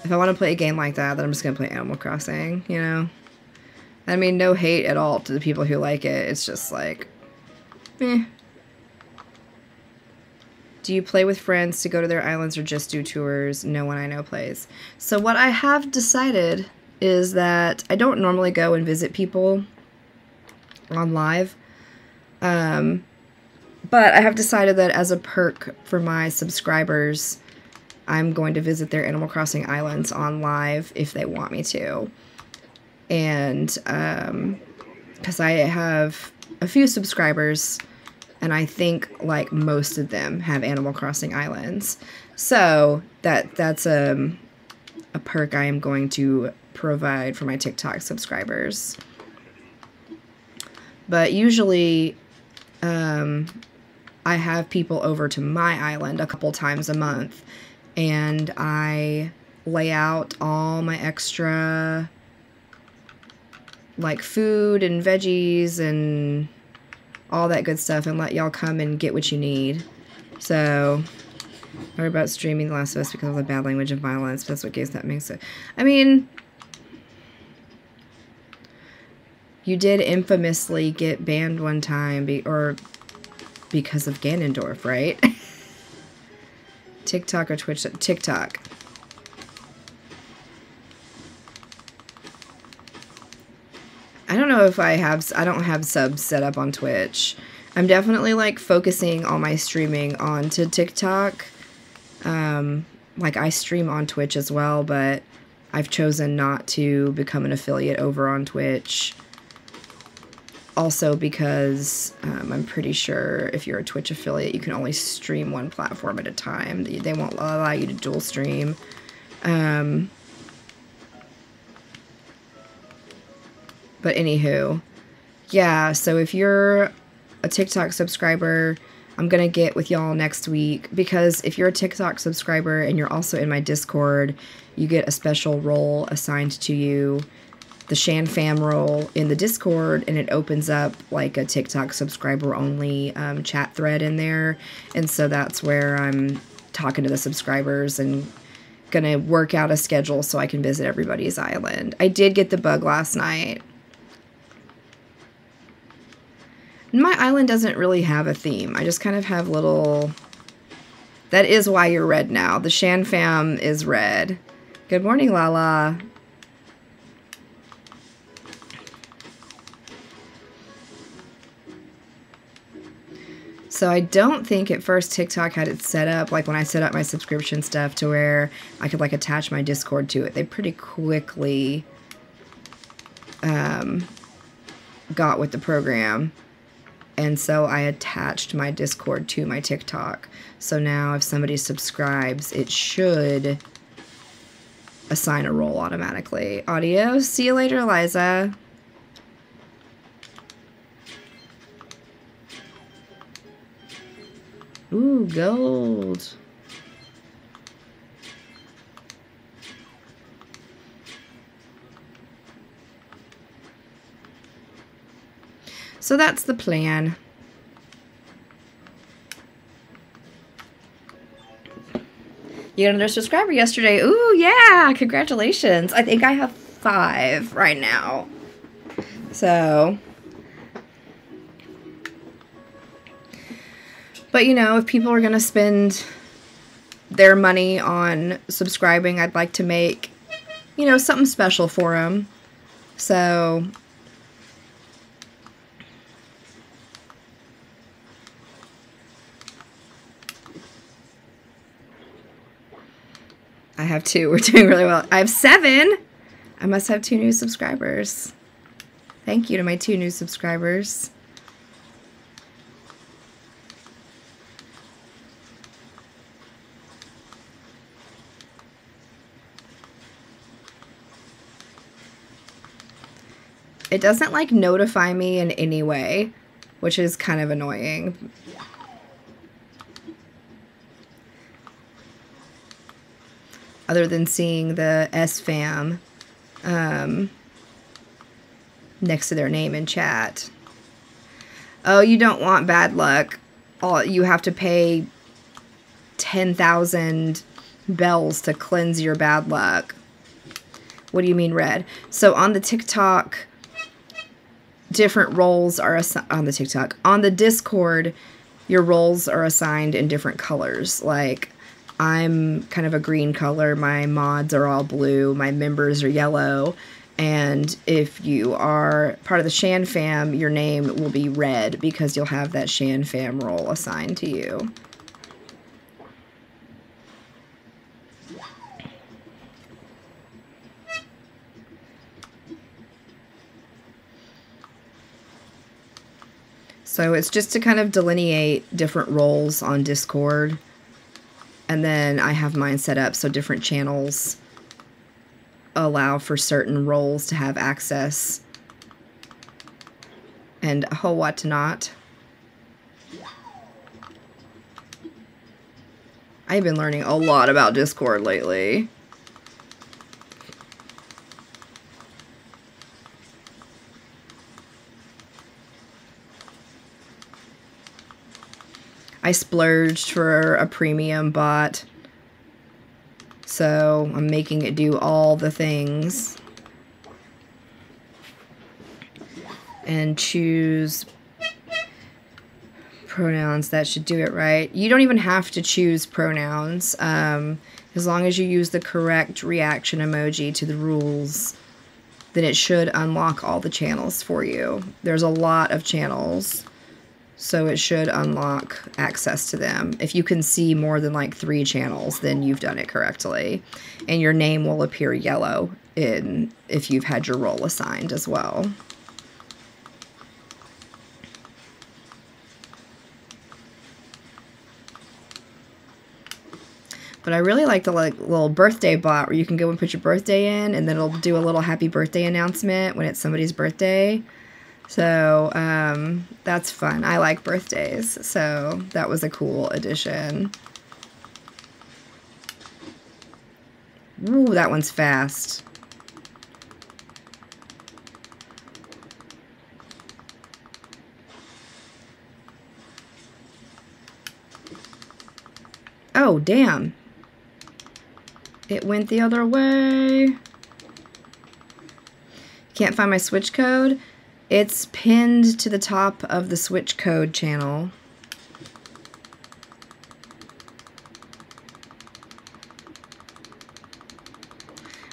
If I want to play a game like that, then I'm just going to play Animal Crossing, you know? I mean, no hate at all to the people who like it. It's just like, eh. Do you play with friends to go to their islands or just do tours? No one I know plays. So what I have decided is that I don't normally go and visit people on live, but I have decided that as a perk for my subscribers, I'm going to visit their Animal Crossing islands on live if they want me to. And because I have a few subscribers, and I think like most of them have Animal Crossing islands, so that's a perk I am going to provide for my TikTok subscribers. But usually, I have people over to my island a couple times a month, and I lay out all my extra, like, food and veggies and all that good stuff, and let y'all come and get what you need. So, worry about streaming The Last of Us because of the bad language and violence. That's what games that makes it. I mean, you did infamously get banned one time, because of Ganondorf, right? TikTok or Twitch? TikTok. I don't know if I don't have subs set up on Twitch. I'm definitely like focusing all my streaming onto TikTok. Like I stream on Twitch as well, but I've chosen not to become an affiliate over on Twitch. Also because I'm pretty sure if you're a Twitch affiliate, you can only stream one platform at a time. They won't allow you to dual stream. But anywho, yeah, so if you're a TikTok subscriber, I'm going to get with y'all next week, because if you're a TikTok subscriber and you're also in my Discord, you get a special role assigned to you, the Shan Fam role in the Discord, and it opens up like a TikTok subscriber only chat thread in there. And so that's where I'm talking to the subscribers and gonna work out a schedule so I can visit everybody's island. I did get the bug last night. My island doesn't really have a theme. I just kind of have little... That is why you're red now. The Shan fam is red. Good morning, Lala. So I don't think at first TikTok had it set up, like when I set up my subscription stuff, to where I could like attach my Discord to it. They pretty quickly got with the program. And so I attached my Discord to my TikTok. So now if somebody subscribes, it should assign a role automatically. Audio. See you later, Eliza. Ooh, gold. So that's the plan. You got another subscriber yesterday. Ooh, yeah. Congratulations. I think I have 5 right now. So... But, you know, if people are going to spend their money on subscribing, I'd like to make, you know, something special for them. So... I have 2. We're doing really well. I have 7. I must have 2 new subscribers. Thank you to my 2 new subscribers. It doesn't like notify me in any way, which is kind of annoying. Other than seeing the S-Fam next to their name in chat. Oh, you don't want bad luck. You have to pay 10,000 bells to cleanse your bad luck. What do you mean red? So on the TikTok, different roles are on the TikTok. On the Discord, your roles are assigned in different colors. Like, I'm kind of a green color, my mods are all blue, my members are yellow, and if you are part of the Shan fam, your name will be red because you'll have that Shan fam role assigned to you. So it's just to kind of delineate different roles on Discord. And then I have mine set up so different channels allow for certain roles to have access. And a whole what not. I've been learning a lot about Discord lately. I splurged for a premium bot, so I'm making it do all the things. And choose pronouns. That should do it right. You don't even have to choose pronouns. As long as you use the correct reaction emoji to the rules, then it should unlock all the channels for you. There's a lot of channels. So it should unlock access to them. If you can see more than like 3 channels, then you've done it correctly. And your name will appear yellow if you've had your role assigned as well. But I really like the little birthday bot where you can go and put your birthday in, and then it'll do a little happy birthday announcement when it's somebody's birthday. So, that's fun. I like birthdays, so that was a cool addition. Ooh, that one's fast. Oh, damn. It went the other way. Can't find my switch code. It's pinned to the top of the switch code channel.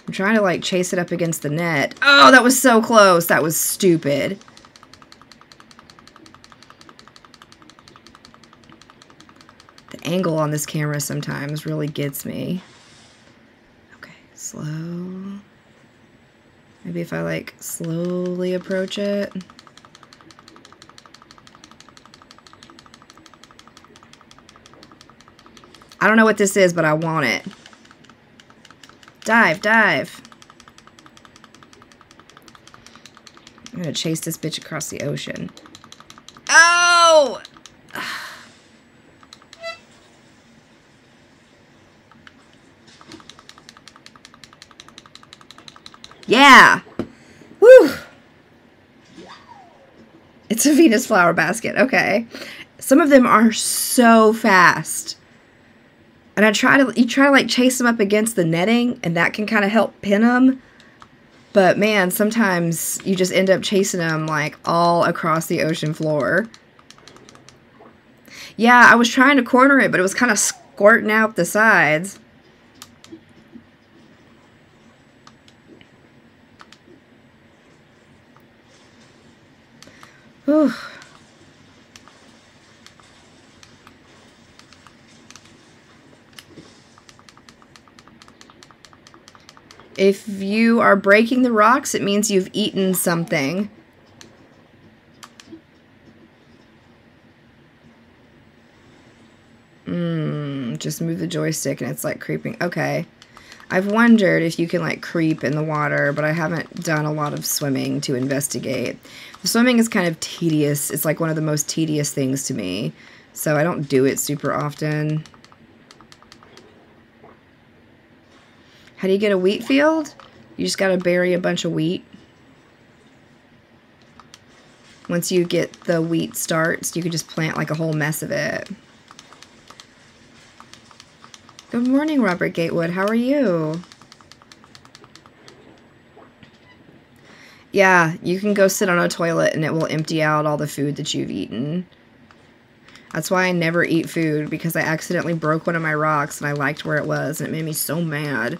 I'm trying to like chase it up against the net. Oh, that was so close. That was stupid. The angle on this camera sometimes really gets me. Okay, slow. Maybe if I like slowly approach it. I don't know what this is, but I want it. Dive, dive. I'm gonna chase this bitch across the ocean. Oh! Yeah! Woo! It's a Venus flower basket. Okay. Some of them are so fast. And you try to like chase them up against the netting, and that can kind of help pin them. But man, sometimes you just end up chasing them like all across the ocean floor. Yeah, I was trying to corner it, but it was kind of squirting out the sides. Whew. If you are breaking the rocks, it means you've eaten something. Just move the joystick and it's like creeping. Okay. I've wondered if you can like creep in the water, but I haven't done a lot of swimming to investigate. The swimming is kind of tedious. It's like one of the most tedious things to me. So I don't do it super often. How do you get a wheat field? You just gotta bury a bunch of wheat. Once you get the wheat starts, you can just plant like a whole mess of it. Good morning, Robert Gatewood. How are you? Yeah, you can go sit on a toilet and it will empty out all the food that you've eaten. That's why I never eat food, because I accidentally broke one of my rocks and I liked where it was and it made me so mad.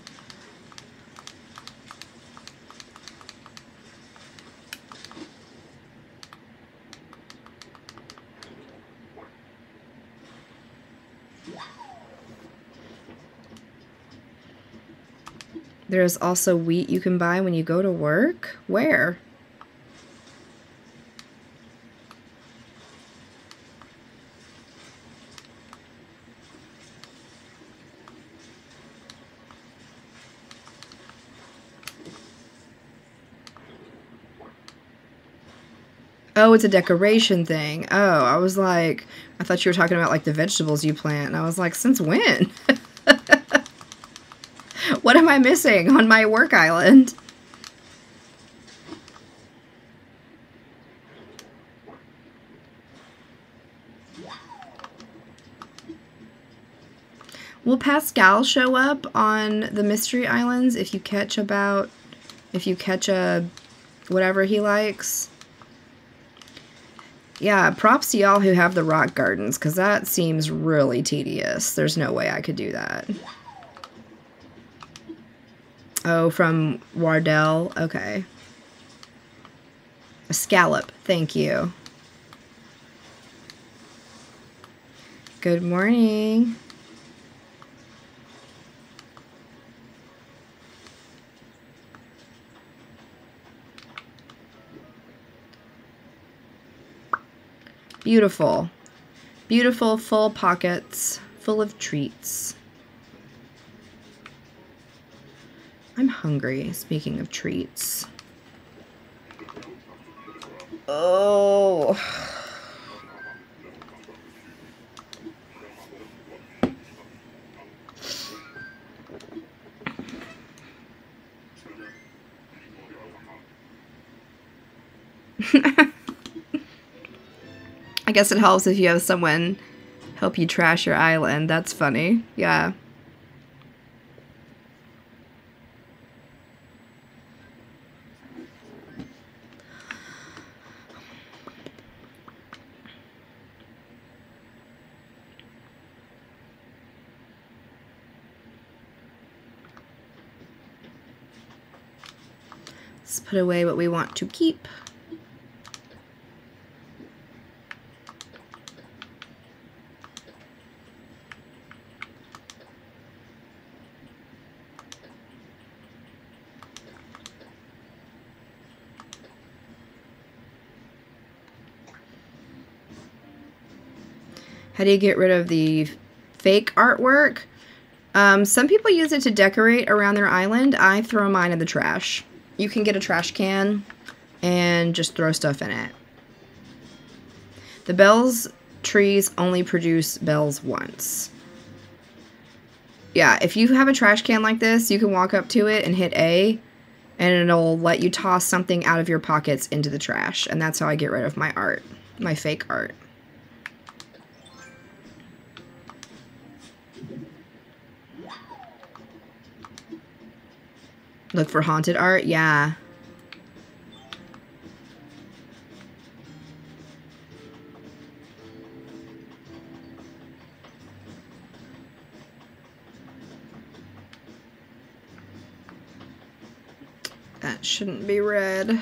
There's also wheat you can buy when you go to work. Where? Oh, it's a decoration thing. Oh, I was like, I thought you were talking about like the vegetables you plant. And I was like, since when? What am I missing on my work island? Will Pascal show up on the mystery islands if you catch a whatever he likes? Yeah, props to y'all who have the rock gardens, because that seems really tedious. There's no way I could do that. Oh, from Wardell? Okay. A scallop, thank you. Good morning. Beautiful. Beautiful, full pockets, full of treats. I'm hungry, speaking of treats. Oh. I guess it helps if you have someone help you trash your island. That's funny. Yeah. Let's put away what we want to keep. How do you get rid of the fake artwork? Some people use it to decorate around their island. I throw mine in the trash. You can get a trash can and just throw stuff in it. The bells trees only produce bells once. Yeah, if you have a trash can like this, you can walk up to it and hit A, and it'll let you toss something out of your pockets into the trash. And that's how I get rid of my art, my fake art. Look for haunted art? Yeah. That shouldn't be red.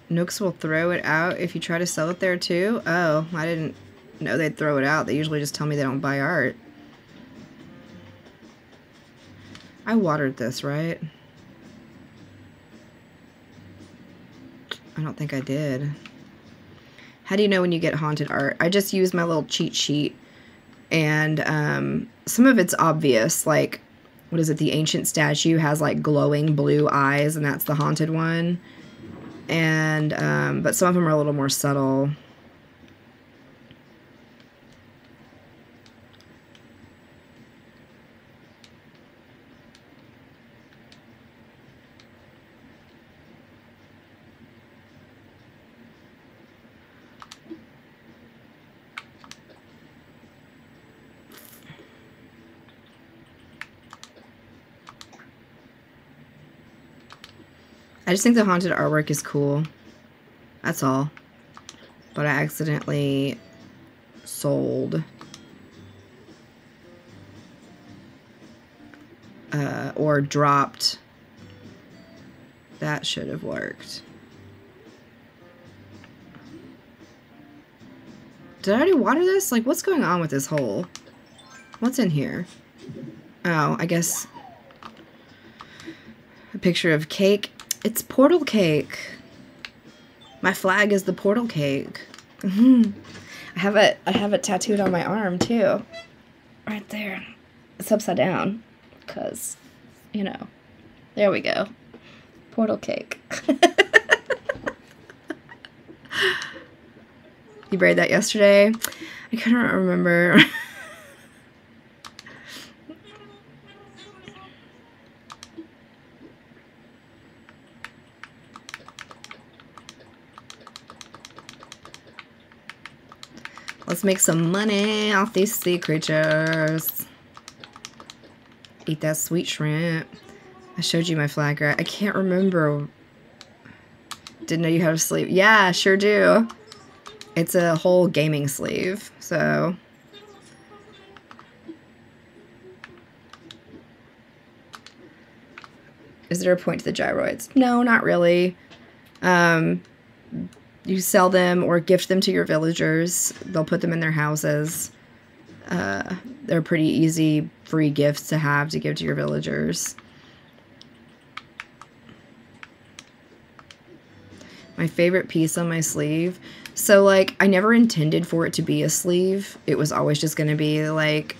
Nooks will throw it out if you try to sell it there too? Oh, I didn't know they'd throw it out. They usually just tell me they don't buy art. I watered this, right? I don't think I did. How do you know when you get haunted art? I just use my little cheat sheet, and some of it's obvious, like, what is it, the ancient statue has like glowing blue eyes, and that's the haunted one. And but some of them are a little more subtle. I just think the haunted artwork is cool. That's all. But I accidentally sold or dropped. That should have worked. Did I already water this? Like, what's going on with this hole? What's in here? Oh, I guess a picture of cake. It's portal cake. My flag is the portal cake. I have it tattooed on my arm too. Right there. It's upside down. Cause, you know. There we go. Portal cake. You buried that yesterday? I couldn't remember. Let's make some money off these sea creatures. Eat that sweet shrimp. I showed you my flag, right? I can't remember. Didn't know you had a sleeve. Yeah, sure do. It's a whole gaming sleeve, so. Is there a point to the gyroids? No, not really. You sell them or gift them to your villagers. They'll put them in their houses. They're pretty easy, free gifts to have to give to your villagers. My favorite piece on my sleeve. So, like, I never intended for it to be a sleeve. It was always just going to be, like,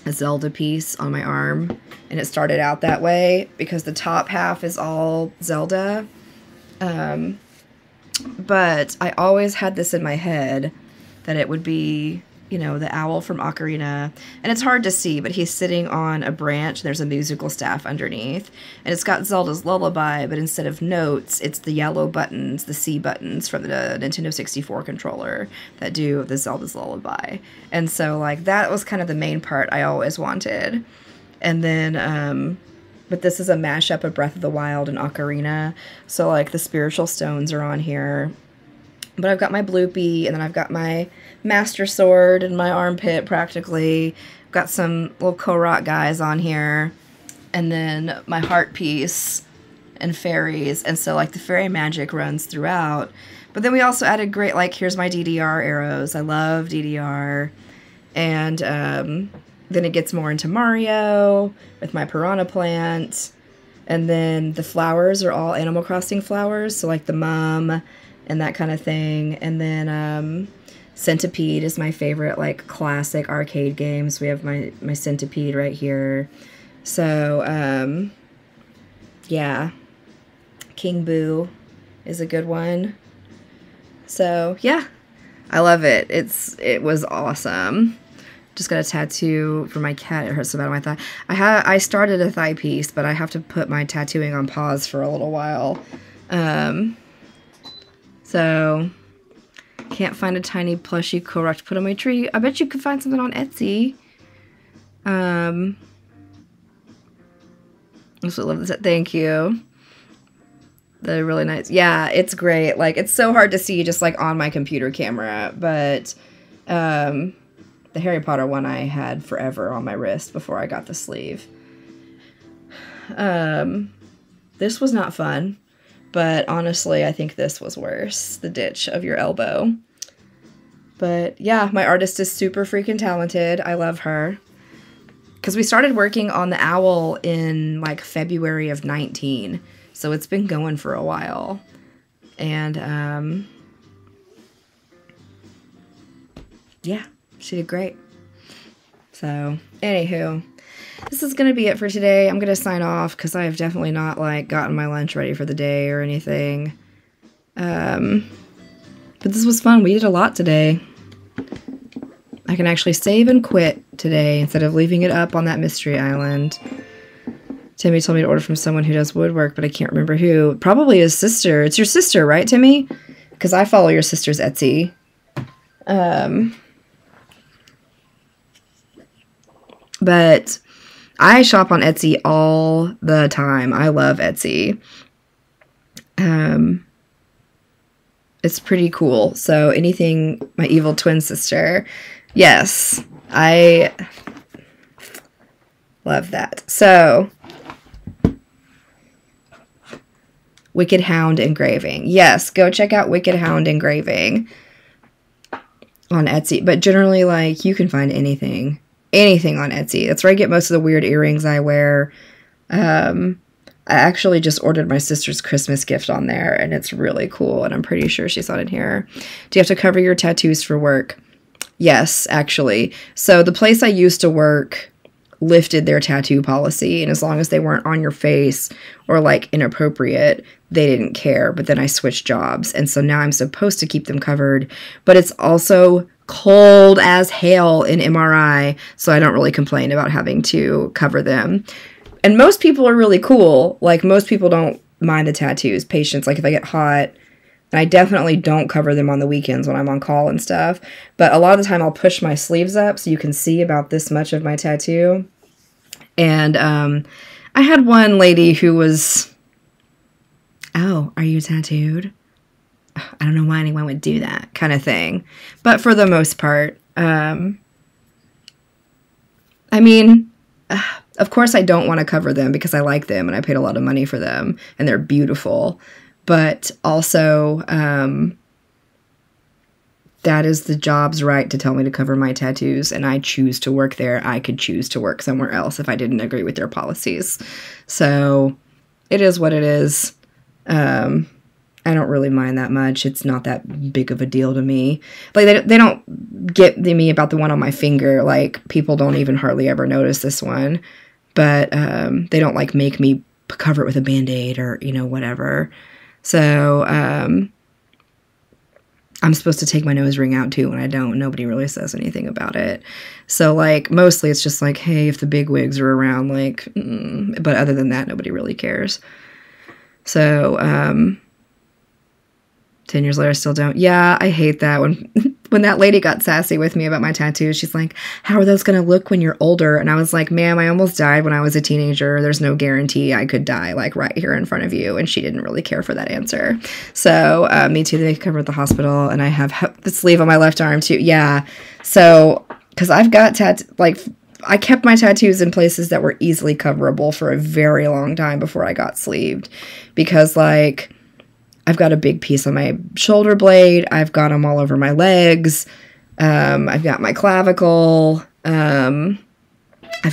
a Zelda piece on my arm. And it started out that way because the top half is all Zelda. But I always had this in my head that it would be, you know, the owl from Ocarina. And it's hard to see, but he's sitting on a branch. There's a musical staff underneath. And it's got Zelda's Lullaby, but instead of notes, it's the yellow buttons, the C buttons from the Nintendo 64 controller that do the Zelda's Lullaby. And so, like, that was kind of the main part I always wanted. And then, but this is a mashup of Breath of the Wild and Ocarina. So, like, the spiritual stones are on here. But I've got my bloopy, and then I've got my master sword in my armpit practically. I've got some little Korok guys on here. And then my heart piece and fairies. And so, like, the fairy magic runs throughout. But then we also added great, like, here's my DDR arrows. I love DDR. And then it gets more into Mario with my piranha plant. And then the flowers are all Animal Crossing flowers. So, like, the mum and that kind of thing. And then Centipede is my favorite, like, classic arcade games. We have my Centipede right here. So, yeah. King Boo is a good one. So, yeah. I love it. It was awesome. Just got a tattoo for my cat. It hurts so bad on my thigh. I started a thigh piece, but I have to put my tattooing on pause for a little while. So, can't find a tiny plushy Korok to put on my tree. I bet you could find something on Etsy. I also love this. Thank you. They're really nice. Yeah, it's great. Like, it's so hard to see just, like, on my computer camera. But, the Harry Potter one I had forever on my wrist before I got the sleeve. This was not fun. But honestly, I think this was worse. The ditch of your elbow. But yeah, my artist is super freaking talented. I love her. Because we started working on the owl in like February of 19. So it's been going for a while. And yeah, she did great. So anywho, this is going to be it for today. I'm going to sign off because I have definitely not, like, gotten my lunch ready for the day or anything. But this was fun. We did a lot today. I can actually save and quit today instead of leaving it up on that mystery island. Timmy told me to order from someone who does woodwork, but I can't remember who. Probably his sister. It's your sister, right, Timmy? Because I follow your sister's Etsy. But I shop on Etsy all the time. I love Etsy. It's pretty cool. So anything, my evil twin sister. Yes, I love that. So, Wicked Hound Engraving. Yes, go check out Wicked Hound Engraving on Etsy. But generally, like, you can find anything. Anything on Etsy. That's where I get most of the weird earrings I wear. I actually just ordered my sister's Christmas gift on there, and it's really cool, and I'm pretty sure she's on it here. Do you have to cover your tattoos for work? Yes, actually. So the place I used to work lifted their tattoo policy, and as long as they weren't on your face or, like, inappropriate, they didn't care. But then I switched jobs, and so now I'm supposed to keep them covered, but it's also cold as hell in MRI, so I don't really complain about having to cover them. And most people are really cool. Like, most people don't mind the tattoos. Patients, like, if I get hot, and I definitely don't cover them on the weekends when I'm on call and stuff, but a lot of the time I'll push my sleeves up so you can see about this much of my tattoo. And I had one lady who was, oh, are you tattooed? I don't know why anyone would do that kind of thing. But for the most part, I mean, of course I don't want to cover them because I like them and I paid a lot of money for them and they're beautiful. But also, that is the job's right to tell me to cover my tattoos, and I choose to work there. I could choose to work somewhere else if I didn't agree with their policies. So it is what it is. I don't really mind that much. It's not that big of a deal to me. Like, they don't get me about the one on my finger. Like, people don't even hardly ever notice this one. But they don't, like, make me cover it with a Band-Aid or, you know, whatever. So, I'm supposed to take my nose ring out, too, and I don't. Nobody really says anything about it. So, like, mostly it's just like, hey, if the big wigs are around, like, but other than that, nobody really cares. So, 10 years later, I still don't. Yeah, I hate that when when that lady got sassy with me about my tattoos, she's like, how are those going to look when you're older? And I was like, ma'am, I almost died when I was a teenager. There's no guarantee I could die like right here in front of you. And she didn't really care for that answer. So me too, they covered the hospital, and I have the sleeve on my left arm too. Yeah. So, because I've got I kept my tattoos in places that were easily coverable for a very long time before I got sleeved, because like, I've got a big piece on my shoulder blade. I've got them all over my legs. I've got my clavicle. I've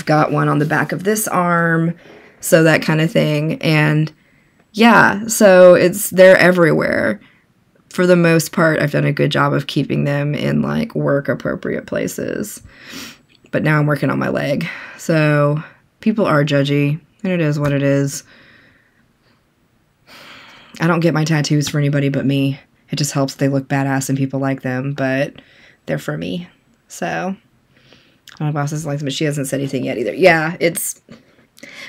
got one on the back of this arm. So that kind of thing. And yeah, so they're everywhere. For the most part, I've done a good job of keeping them in like work appropriate places. But now I'm working on my leg. So people are judgy, and it is what it is. I don't get my tattoos for anybody but me. It just helps they look badass and people like them, but they're for me. So, my boss doesn't like them, but she hasn't said anything yet either. Yeah,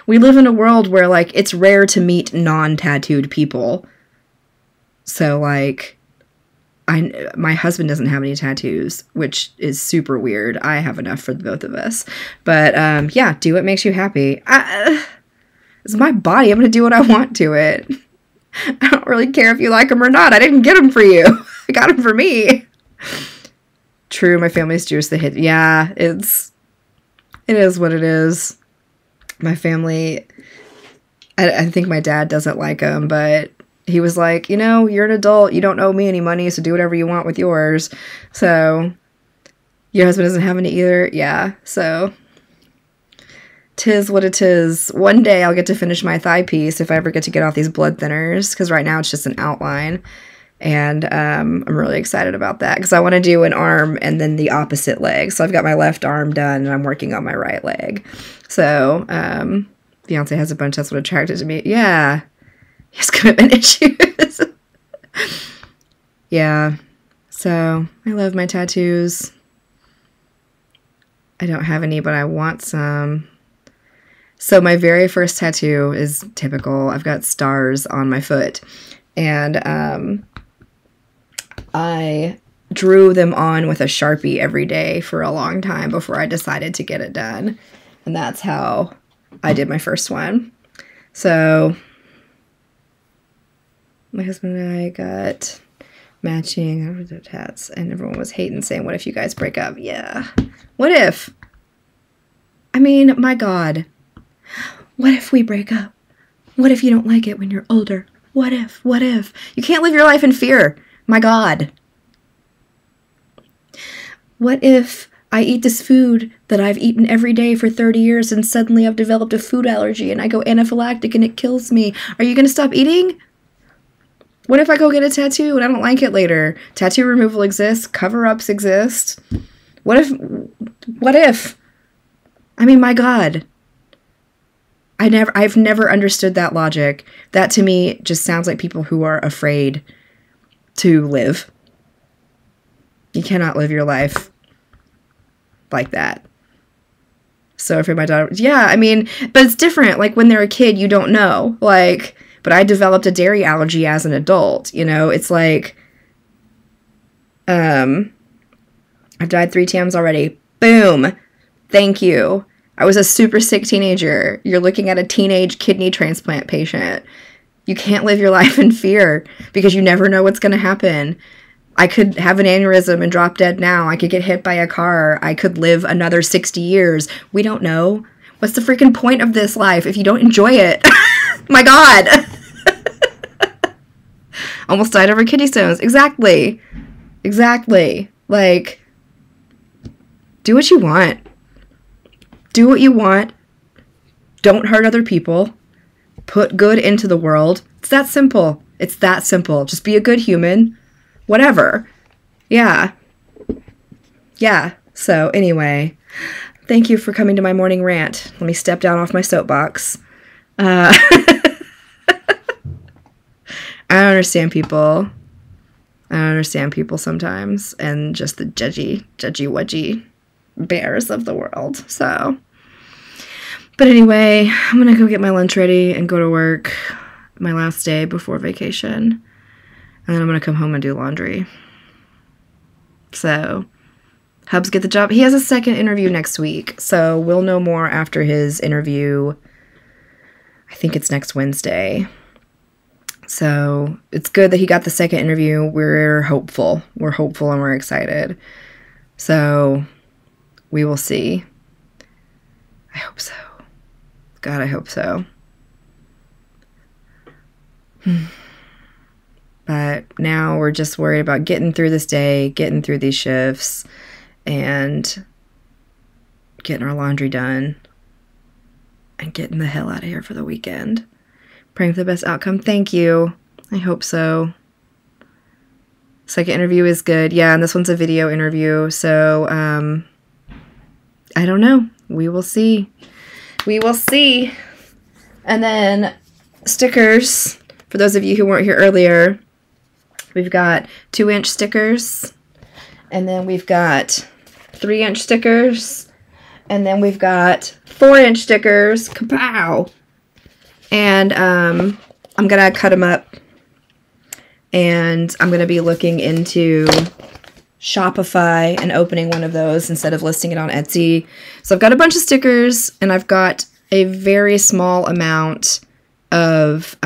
we live in a world where, like, it's rare to meet non-tattooed people. So, like, my husband doesn't have any tattoos, which is super weird. I have enough for the both of us. But, yeah, do what makes you happy. It's my body. I'm going to do what I want to it. I don't really care if you like them or not. I didn't get them for you. I got them for me. True, my family's Jewish. Yeah, it is what it is. My family, I think my dad doesn't like them, but he was like, you're an adult. You don't owe me any money, so do whatever you want with yours. So, your husband doesn't have any either? Yeah, so 'tis what it is. One day I'll get to finish my thigh piece if I ever get to get off these blood thinners, because right now it's just an outline. And I'm really excited about that, because I want to do an arm and then the opposite leg. So I've got my left arm done, and I'm working on my right leg. So Beyonce has a bunch. That's what attracted to me. Yeah. He has commitment issues. Yeah. So I love my tattoos. I don't have any, but I want some. So my very first tattoo is typical. I've got stars on my foot, and I drew them on with a Sharpie every day for a long time before I decided to get it done. And that's how I did my first one. So my husband and I got matching hats, and everyone was hating, saying, what if you guys break up? Yeah. What if? I mean, my God. What if we break up? What if you don't like it when you're older? What if? What if? You can't live your life in fear. My God. What if I eat this food that I've eaten every day for 30 years and suddenly I've developed a food allergy and I go anaphylactic and it kills me? Are you going to stop eating? What if I go get a tattoo and I don't like it later? Tattoo removal exists. Cover-ups exist. What if? I mean, my God. I've never understood that logic. That to me just sounds like people who are afraid to live. You cannot live your life like that. So for my daughter, yeah, I mean, but it's different. Like when they're a kid, you don't know. Like, but I developed a dairy allergy as an adult. It's like, I've died 3 times already. Boom. Thank you. I was a super sick teenager. You're looking at a teenage kidney transplant patient. You can't live your life in fear because you never know what's going to happen. I could have an aneurysm and drop dead now. I could get hit by a car. I could live another 60 years. We don't know. What's the freaking point of this life if you don't enjoy it? My God. Almost died over kidney stones. Exactly. Like, do what you want. Do what you want. Don't hurt other people. Put good into the world. It's that simple. Just be a good human. Whatever. Yeah. So anyway, thank you for coming to my morning rant. Let me step down off my soapbox. I don't understand people. Sometimes, and just the judgy wedgy bears of the world. So, but anyway, I'm gonna go get my lunch ready and go to work. My last day before vacation, and then I'm gonna come home and do laundry. So Hubs get the job. He has a second interview next week, so we'll know more after his interview. I think it's next Wednesday. So it's good that he got the second interview. We're hopeful. We're hopeful and we're excited. So we will see. I hope so. God, I hope so. But now we're just worried about getting through this day, getting through these shifts, and getting our laundry done, and getting the hell out of here for the weekend. Praying for the best outcome. Thank you. I hope so. Second interview is good. Yeah, and this one's a video interview. So, I don't know. We will see. We will see. And then stickers. For those of you who weren't here earlier, we've got 2-inch stickers. And then we've got 3-inch stickers. And then we've got 4-inch stickers. Kapow! And I'm going to cut them up. And I'm going to be looking into Shopify and opening one of those instead of listing it on Etsy. So I've got a bunch of stickers, and I've got a very small amount of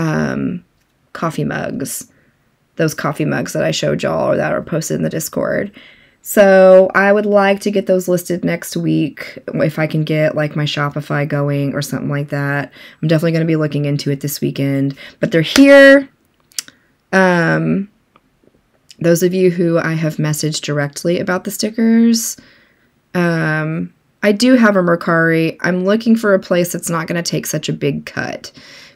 coffee mugs. Those coffee mugs that I showed y'all or that are posted in the Discord. So I would like to get those listed next week if I can get like my Shopify going or something like that. I'm definitely going to be looking into it this weekend. But they're here. Those of you who I have messaged directly about the stickers, I do have a Mercari. I'm looking for a place that's not going to take such a big cut.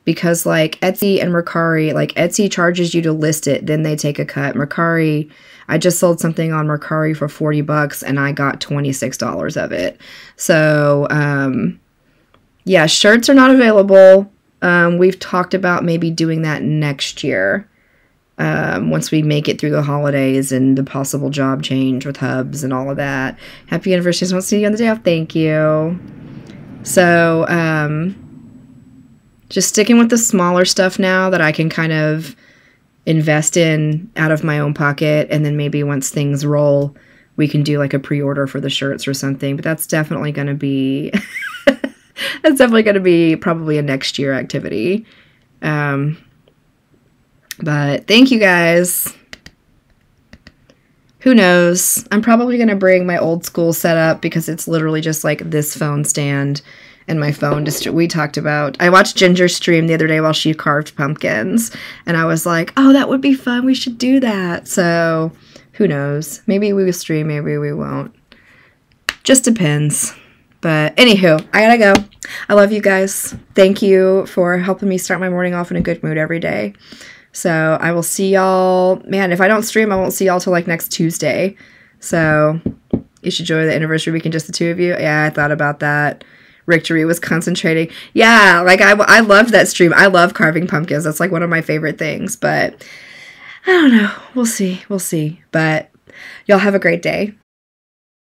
Because like Etsy and Mercari, like Etsy charges you to list it, then they take a cut. Mercari, I just sold something on Mercari for $40 and I got $26 of it. So, yeah, shirts are not available. We've talked about maybe doing that next year. Once we make it through the holidays and the possible job change with Hubs and all of that. Happy anniversary. Just want to see you on the day off. Thank you. So, just sticking with the smaller stuff now that I can kind of invest in out of my own pocket. And then maybe once things roll, we can do like a pre-order for the shirts or something. But that's definitely going to be, that's definitely going to be probably a next year activity. But thank you guys. Who knows? I'm probably going to bring my old school setup because it's literally just like this phone stand and my phone. We talked about, I watched Ginger stream the other day while she carved pumpkins. And I was like, oh, that would be fun. We should do that. So who knows? Maybe we will stream. Maybe we won't. Just depends. But anywho, I gotta go. I love you guys. Thank you for helping me start my morning off in a good mood every day. So I will see y'all. Man, if I don't stream, I won't see y'all till like next Tuesday. So you should enjoy the anniversary weekend, just the two of you. Yeah, I thought about that. Victory was concentrating. Yeah, like I loved that stream. I love carving pumpkins. That's like one of my favorite things. But I don't know. We'll see. We'll see. But y'all have a great day.